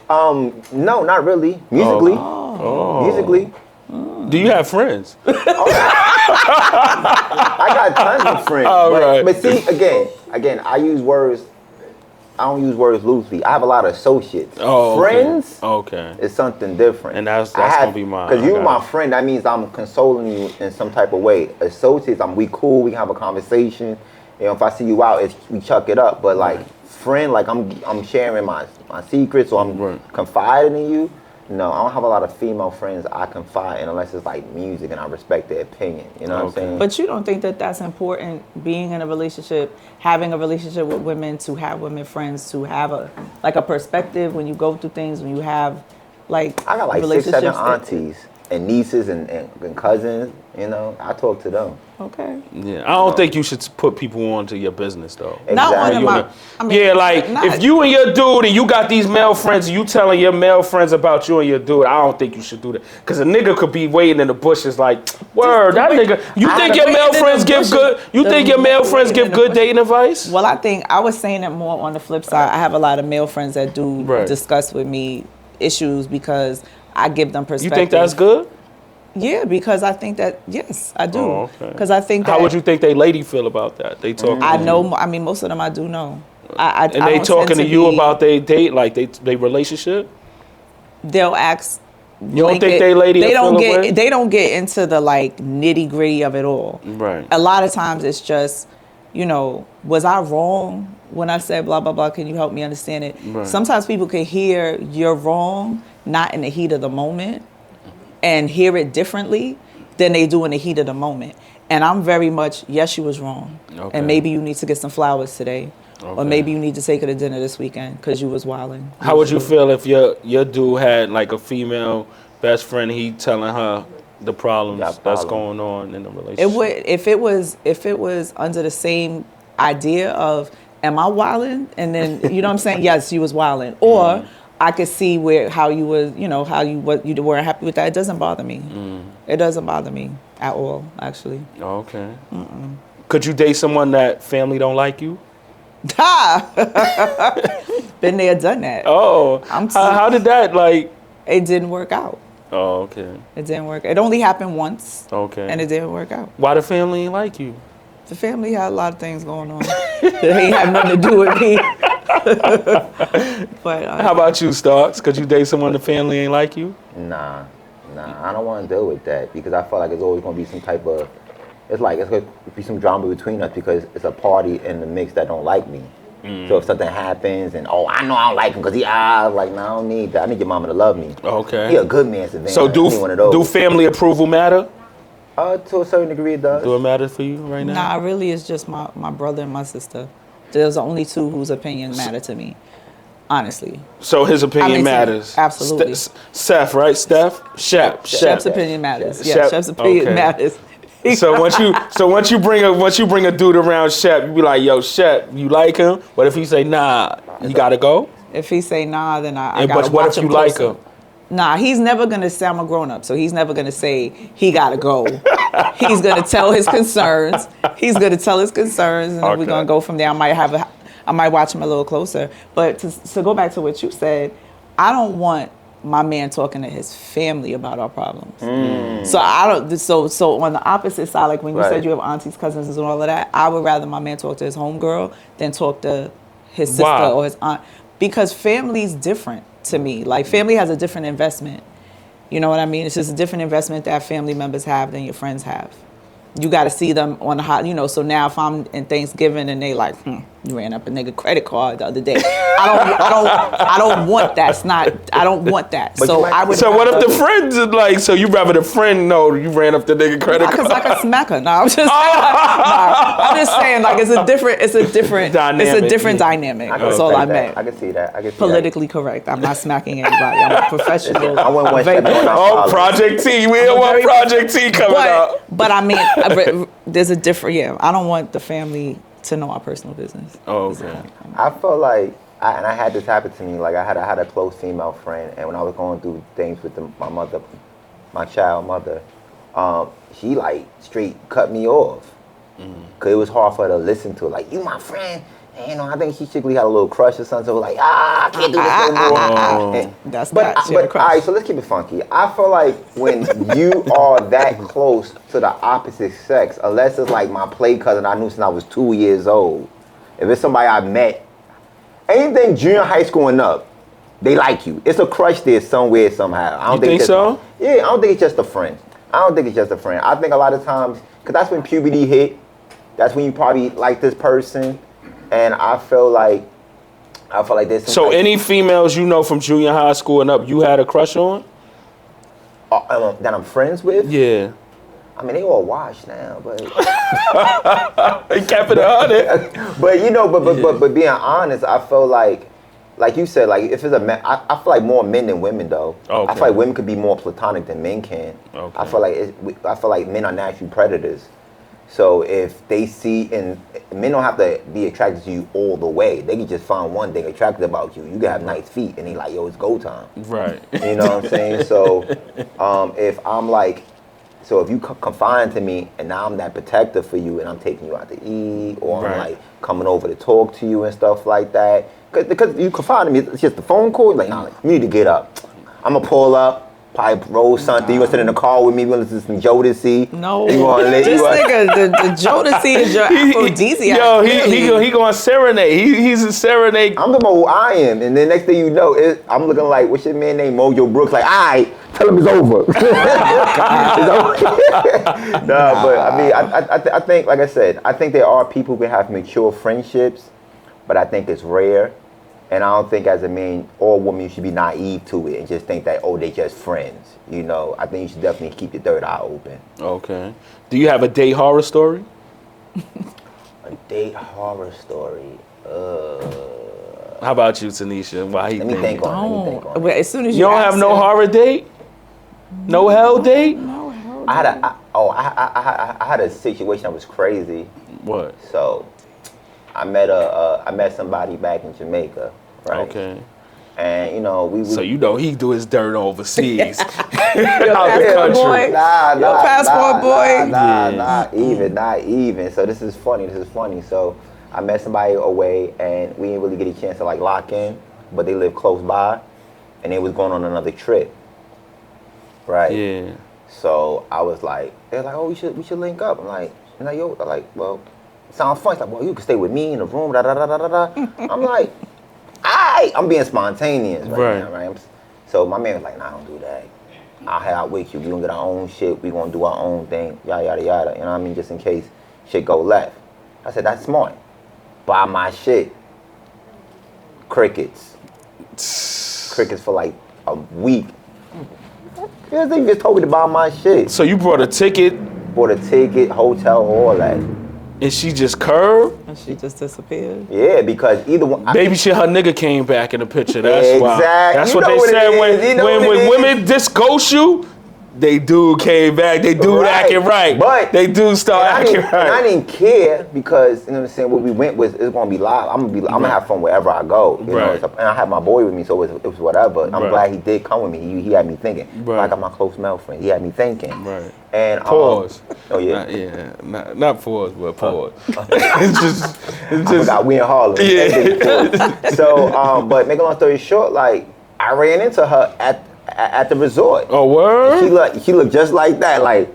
S2: No, not really. Musically. Musically.
S1: Do you have friends?
S2: I got tons of friends. But see, again, I don't use words loosely. I have a lot of associates.
S1: Oh, okay.
S2: Friends
S1: Okay.
S2: is something different.
S1: And that's gonna be mine.
S2: Because
S1: I
S2: you're
S1: got
S2: my friend, that means I'm consoling you in some type of way. Associates, we cool, we can have a conversation. You know, if I see you out, we chuck it up. But like friend, like I'm sharing my secrets or I'm confiding in you. No, I don't have a lot of female friends I confide in unless it's like music and I respect their opinion. You know what I'm saying?
S3: But you don't think that that's important, being in a relationship, having a relationship with women, to have women friends, to have a perspective when you go through things, when you have
S2: I got like 6-7 aunties and nieces and cousins, you know. I talk to them.
S3: Okay.
S1: Yeah, I don't think you should put people onto your business though.
S3: Not one of my. I mean,
S1: if you and your dude and you got these male friends, and you telling your male friends about you and your dude, I don't think you should do that. Cause a nigga could be waiting in the bushes like, word, that nigga. You think your male friends give good? You think your male friends give good dating advice?
S3: Well, I was saying it more on the flip side. I have a lot of male friends that do discuss with me issues because I give them perspective.
S1: You think that's good?
S3: Yeah, because I think that, yes, I do.
S1: Oh, okay.
S3: Because I think that.
S1: How would you think they lady feel about that? They talk.
S3: I know. I mean, most of them I do know.
S1: And they talking to you about their date, like they relationship.
S3: They'll ask.
S1: You don't think they lady?
S3: They don't get. They don't get into the like nitty gritty of it all.
S1: Right.
S3: A lot of times it's just, was I wrong when I said blah blah blah? Can you help me understand it?
S1: Right.
S3: Sometimes people can hear you're wrong, not in the heat of the moment, and hear it differently than they do in the heat of the moment. And I'm very much, yes, you was wrong. Okay. And maybe you need to get some flowers today. Or maybe you need to take her to dinner this weekend because you was wilding.
S1: How would you feel if your dude had like a female best friend, he telling her the problems that's going on in the relationship?
S3: It would if it was under the same idea of am I wilding, and then you know what I'm saying, yes, you was wilding, or I could see how you was, how you weren't happy with that. It doesn't bother me. It doesn't bother me at all, actually.
S1: Okay. Could you date someone that family don't like you?
S3: Been there, done that.
S1: Oh, how did that
S3: It didn't work out.
S1: Oh, okay.
S3: It didn't work. It only happened once.
S1: Okay.
S3: And it didn't work out.
S1: Why the family ain't like you?
S3: The family had a lot of things going on that ain't have nothing to do with me. But
S1: how about you, Starks? Could you date someone the family ain't like you?
S2: Nah, I don't want to deal with that because I feel like it's always going to be some type of, it's going to be some drama between us because it's a party in the mix that don't like me. So if something happens and, I know I don't like him because I don't need that. I need your mama to love me. Okay. He a good man, Savannah.
S1: So do family approval matter?
S2: To a certain degree it does.
S1: Do it matter for you right now?
S3: Nah, really it's just my brother and my sister. There's the only two whose opinion matter to me. Honestly.
S1: So his opinion matters.
S3: Absolutely.
S1: Seth, right? Shep's
S3: opinion matters. Yeah, Shep's opinion matters.
S1: So once you bring a dude around Shep, you be like, yo, Shep, you like him? What if he say nah, you gotta go?
S3: If he say nah, then I gotta
S1: But what if you like him?
S3: Nah, he's never gonna say I'm a grown up, so he's never gonna say he gotta go. He's gonna tell his concerns. He's gonna tell his concerns, and then we're gonna go from there. I might watch him a little closer. But to go back to what you said, I don't want my man talking to his family about our problems. So I don't. So on the opposite side, like when you said you have aunties, cousins, and all of that, I would rather my man talk to his homegirl than talk to his sister or his aunt, because family's different to me. Like family has a different investment. You know what I mean? It's just a different investment that family members have than your friends have. You got to see them on the hot, so now if I'm in Thanksgiving and they like, you ran up a nigga credit card the other day. I don't want that. I don't want that. But so
S1: what if the friends is like, so you rather the friend know you ran up the nigga credit card?
S3: Because I can smack her. No, I'm just saying. I'm just saying like it's a different dynamic.
S2: That's
S3: all I meant.
S2: I can see that.
S3: Politically correct. I'm not smacking anybody. I'm a professional.
S2: I wouldn't want to
S1: Project T. We don't want Project T coming up.
S3: But I mean, there's a different, I don't want the family to know our personal business.
S1: Oh, okay.
S2: I feel like, and I had this happen to me, like I had a close female friend, and when I was going through things with my child mother, she like straight cut me off. Cause it was hard for her to listen to, like, you my friend. And, I think she secretly had a little crush or something, so like, I can't do this no more. But all right, so let's keep it funky. I feel like when you are that close to the opposite sex, unless it's like my play cousin I knew since I was 2 years old, if it's somebody I met, anything junior high school and up, they like you. It's a crush there somewhere, somehow. I don't think so? Yeah, I don't think it's just a friend. I think a lot of times, because that's when puberty hit, that's when you probably like this person. And I feel like there's some.
S1: So any females you know from junior high school and up, you had a crush on?
S2: That I'm friends with?
S1: Yeah.
S2: I mean, they all washed now, but.
S1: They kept it 100.
S2: But being honest, I feel like you said, like if it's a man, I feel like more men than women though. Okay. I feel like women could be more platonic than men can. Okay. I feel like men are naturally predators. So if they see, and men don't have to be attracted to you all the way. They can just find one thing attractive about you. You can have nice feet, and they like, yo, it's go time.
S1: Right.
S2: You know what I'm saying? So if I'm like, if you confine to me, and now I'm that protector for you, and I'm taking you out to eat, or I'm like coming over to talk to you and stuff like that, because you confine to me, it's just the phone call. Like, nah, you need to get up. I'm gonna pull up. Probably roll something. You gonna sit in the car with me? You gonna listen to some Jodeci?
S3: No. This nigga, the Jodeci is your aphrodisiac.
S1: Yo, he gonna serenade. He's a serenade.
S2: I'm the who I am, and then next thing you know, I'm looking like, what's your man name? Mojo Brooks. Like, all right, tell him it's over. No, but I mean, I think, like I said, I think there are people who can have mature friendships, but I think it's rare. And I don't think as a man or woman you should be naive to it and just think that, they just friends. I think you should definitely keep your third eye open.
S1: Okay. Do you have a date horror story?
S2: A date horror story?
S1: How about you, Tanisha? Why he
S2: Let me think
S1: thinking?
S2: on it. Let me think on it.
S3: Well, as soon as
S1: You don't have no horror date? No hell date?
S3: No, hell
S2: I had a situation that was crazy.
S1: What?
S2: So, I met somebody back in Jamaica, right?
S1: Okay.
S2: And you know we.
S1: So you know he do his dirt overseas.
S3: Your passport boy. Your passport boy.
S2: Not even. So this is funny. So I met somebody away, and we didn't really get a chance to like lock in, but they live close by, and they was going on another trip. Right.
S1: Yeah.
S2: So I was like, they're like, oh, we should link up. I'm like, yo, they're like, well, sounds fun. It's like, well, you can stay with me in the room. Da da da da da. I'm like, I'm being spontaneous right now, right? So my man was like, nah, don't do that. I'll head out with you. We gonna get our own shit. We gonna do our own thing. Yada yada yada. You know what I mean? Just in case shit go left. I said, that's smart. Buy my shit. Crickets for like a week. They just told me to buy my shit.
S1: So you brought a ticket?
S2: Bought a ticket, hotel, all that.
S1: And she just curved?
S3: And she just disappeared.
S2: Yeah, because either one.
S1: Baby shit, her nigga came back in the picture. That's why.
S2: Exactly.
S1: That's
S2: You
S1: what
S2: know
S1: they
S2: what
S1: said
S2: it is. You know
S1: when
S2: what it
S1: women disghost you. They do came back. They do acting right.
S2: But
S1: they do start acting right.
S2: I didn't care because you know what I'm saying. What we went was it's gonna be live. I'm gonna have fun wherever I go. You know, and I had my boy with me, so it was whatever. I'm glad he did come with me. He had me thinking. Right. I got my close male friend. He had me thinking.
S1: Right.
S2: And
S1: pause.
S2: Oh yeah.
S1: Not pause, but pause.
S2: It's just. We in Harlem. Yeah. So, but make a long story short, like I ran into her at the resort.
S1: Oh, word?
S2: She looked just like that. Like,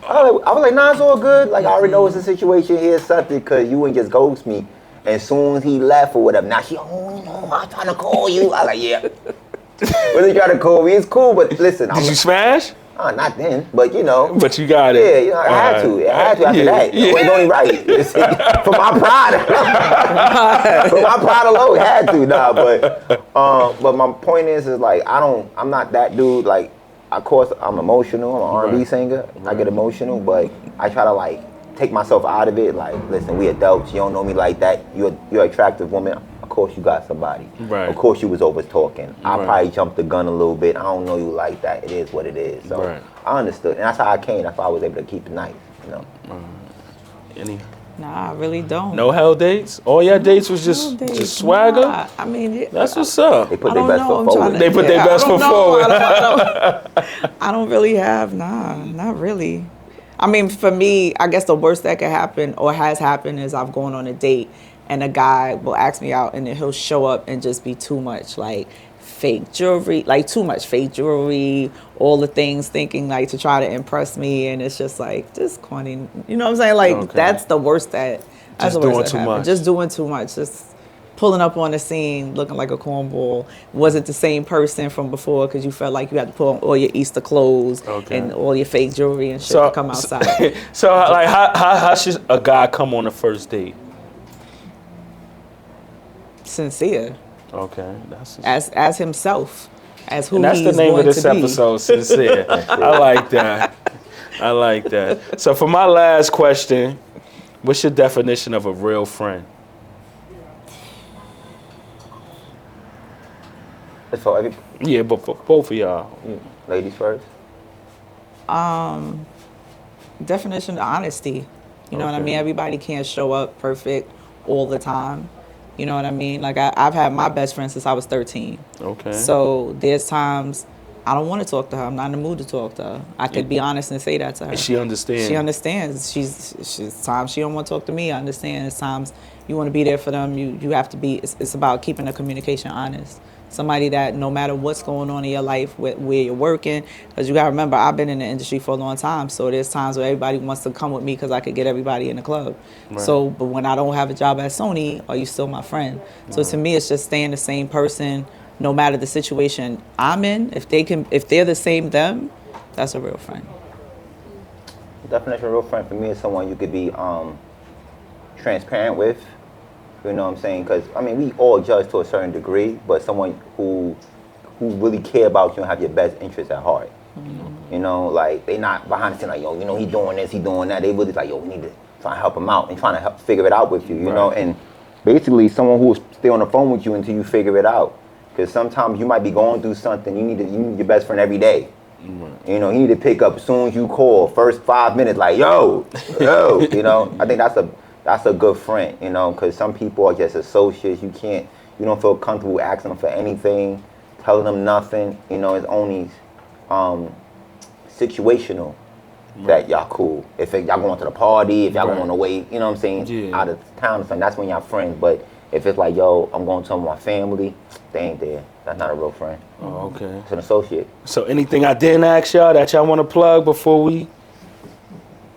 S2: I was like, nah, it's all good. Like, I already know it's a situation here, something, because you wouldn't just ghost me. And as soon as he left or whatever, now she, I'm trying to call you. I was like, yeah. Really trying to call me. It's cool, but listen.
S1: Did you smash?
S2: Not then, but you know.
S1: But you got it.
S2: Yeah, you know, I had to after that. Yeah. It was only right. For my pride. For my pride alone, had to. Nah, but my point is like, I'm not that dude. Like, of course, I'm emotional. I'm an R&B singer. I get emotional, but I try to like take myself out of it. Like, listen, we adults. You don't know me like that. You're an attractive woman. Of course you got somebody. Right. Of course you was over talking. I probably jumped the gun a little bit. I don't know you like that. It is what it is. So I understood. And that's how I came. That's why I was able to keep it nice, you know.
S1: Any?
S3: Nah, I really don't.
S1: No hell dates? All your dates was just swagger?
S3: Nah, I mean,
S1: that's what's up.
S2: They put their best foot forward.
S1: They put their best foot forward.
S3: I don't really have, not really. I mean, for me, I guess the worst that could happen or has happened is I've gone on a date and a guy will ask me out and then he'll show up and just be too much like fake jewelry, like too much fake jewelry, all the things thinking like to try to impress me, and it's just like just corny. You know what I'm saying? Like that's the worst that. That's
S1: just
S3: the worst
S1: doing
S3: that
S1: too
S3: happened.
S1: much.
S3: Just doing too much. Just pulling up on the scene looking like a cornball. Was it the same person from before? Because you felt like you had to put on all your Easter clothes and all your fake jewelry and shit to come outside.
S1: So like, how should a guy come on a first date?
S3: Sincere.
S1: Okay,
S3: as himself, as who
S1: and that's
S3: he's
S1: the name
S3: going
S1: of this
S3: to be.
S1: episode. Sincere. I like that. So for my last question, what's your definition of a real friend? Yeah, but for both of y'all.
S2: Ladies first.
S3: Definition of honesty. You know what I mean? Everybody can't show up perfect all the time. You know what I mean? Like I've had my best friend since I was 13. Okay. So there's times I don't want to talk to her. I'm not in the mood to talk to her. I could be honest and say that to her.
S1: And she understands.
S3: She understands. She's times she don't want to talk to me. I understand. It's times you want to be there for them. You have to be. It's about keeping the communication honest. Somebody that no matter what's going on in your life, where you're working, because you got to remember, I've been in the industry for a long time, so there's times where everybody wants to come with me because I could get everybody in the club. Right. So, but when I don't have a job at Sony, are you still my friend? So to me, it's just staying the same person, no matter the situation I'm in. If they're the same them, that's a real friend.
S2: The definition of a real friend for me is someone you could be transparent with. You know what I'm saying? Because, I mean, we all judge to a certain degree, but someone who really care about you and have your best interests at heart. Mm-hmm. You know, like, they not behind the scene like, yo, you know, he doing this, he doing that. They really like, yo, we need to try and help him out and trying to help figure it out with you, you know? And basically someone who will stay on the phone with you until you figure it out. Because sometimes you might be going through something. You need your best friend every day. You know, you need to pick up as soon as you call. First 5 minutes, like yo. You know, I think that's a good friend. You know, because some people are just associates. You don't feel comfortable asking them for anything, telling them nothing. You know, it's only situational that y'all cool. If y'all going to the party, if y'all going away, you know what I'm saying, out of town or something, that's when y'all friends. But if it's like, yo, I'm going to my family, they ain't there. That's not a real friend.
S1: Oh, okay.
S2: It's an associate.
S1: So anything I didn't ask y'all that y'all want to plug before we?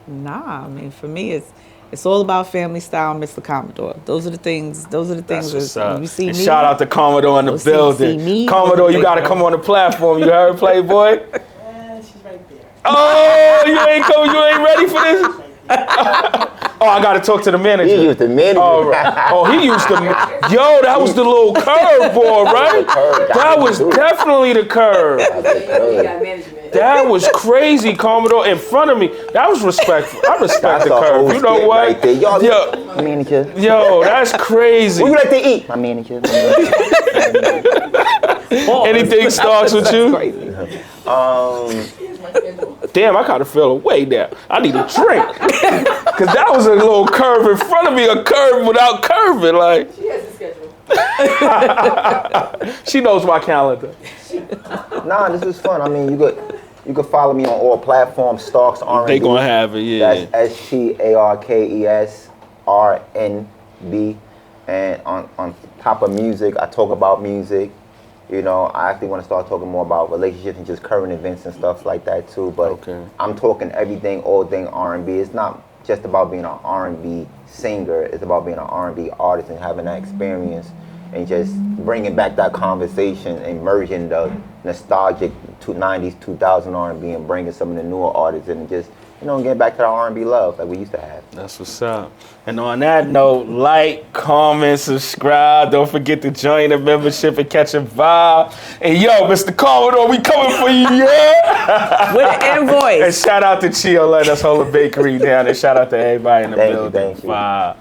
S3: Nah, I mean, for me, it's all about family style, Mr. Commodore. Those are the things. That's
S1: what's
S3: when
S1: up.
S3: you see
S1: And
S3: me.
S1: shout out to Commodore in the building.
S3: See me,
S1: Commodore, you got to come on the platform. You heard, Playboy?
S4: She's right there.
S1: Oh, you ain't coming. You ain't ready for this? Oh, I gotta talk to the manager.
S2: He used the manager.
S1: Oh, right. Oh, he used the. Yo, that was the little curveball, right? That was definitely the curve. That was crazy, Commodore, in front of me. That was respectful. I respect the curve. You know what?
S2: Right there. Yo, manager.
S1: Yo, that's crazy.
S2: What you like to eat? My manager.
S1: Anything starts with you?
S3: Crazy.
S1: Damn, I kind of feel away now. I need a drink. Because that was a little curve in front of me, a curve without curving. Like,
S4: She has a schedule.
S1: she knows my calendar.
S2: Nah, this is fun. I mean, you could follow me on all platforms, Starkesrnb.
S1: They gonna have it, yeah.
S2: That's STARKESRNB. And on top of music, I talk about music. You know, I actually want to start talking more about relationships and just current events and stuff like that too. But I'm talking everything, all thing R&B. It's not just about being an R&B singer. It's about being an R&B artist and having that experience and just bringing back that conversation and merging the nostalgic 90s, 2000 R&B and bringing some of the newer artists and just, you know, getting back to the R&B love that we used to have.
S1: That's what's up. And on that note, like, comment, subscribe. Don't forget to join the membership and catch a vibe. And yo, Mr. Commodore, we coming for you, yeah?
S3: With an invoice.
S1: And shout out to Chio letting us hold a bakery down. And shout out to everybody in the building.
S2: Thank you.
S1: Vibe.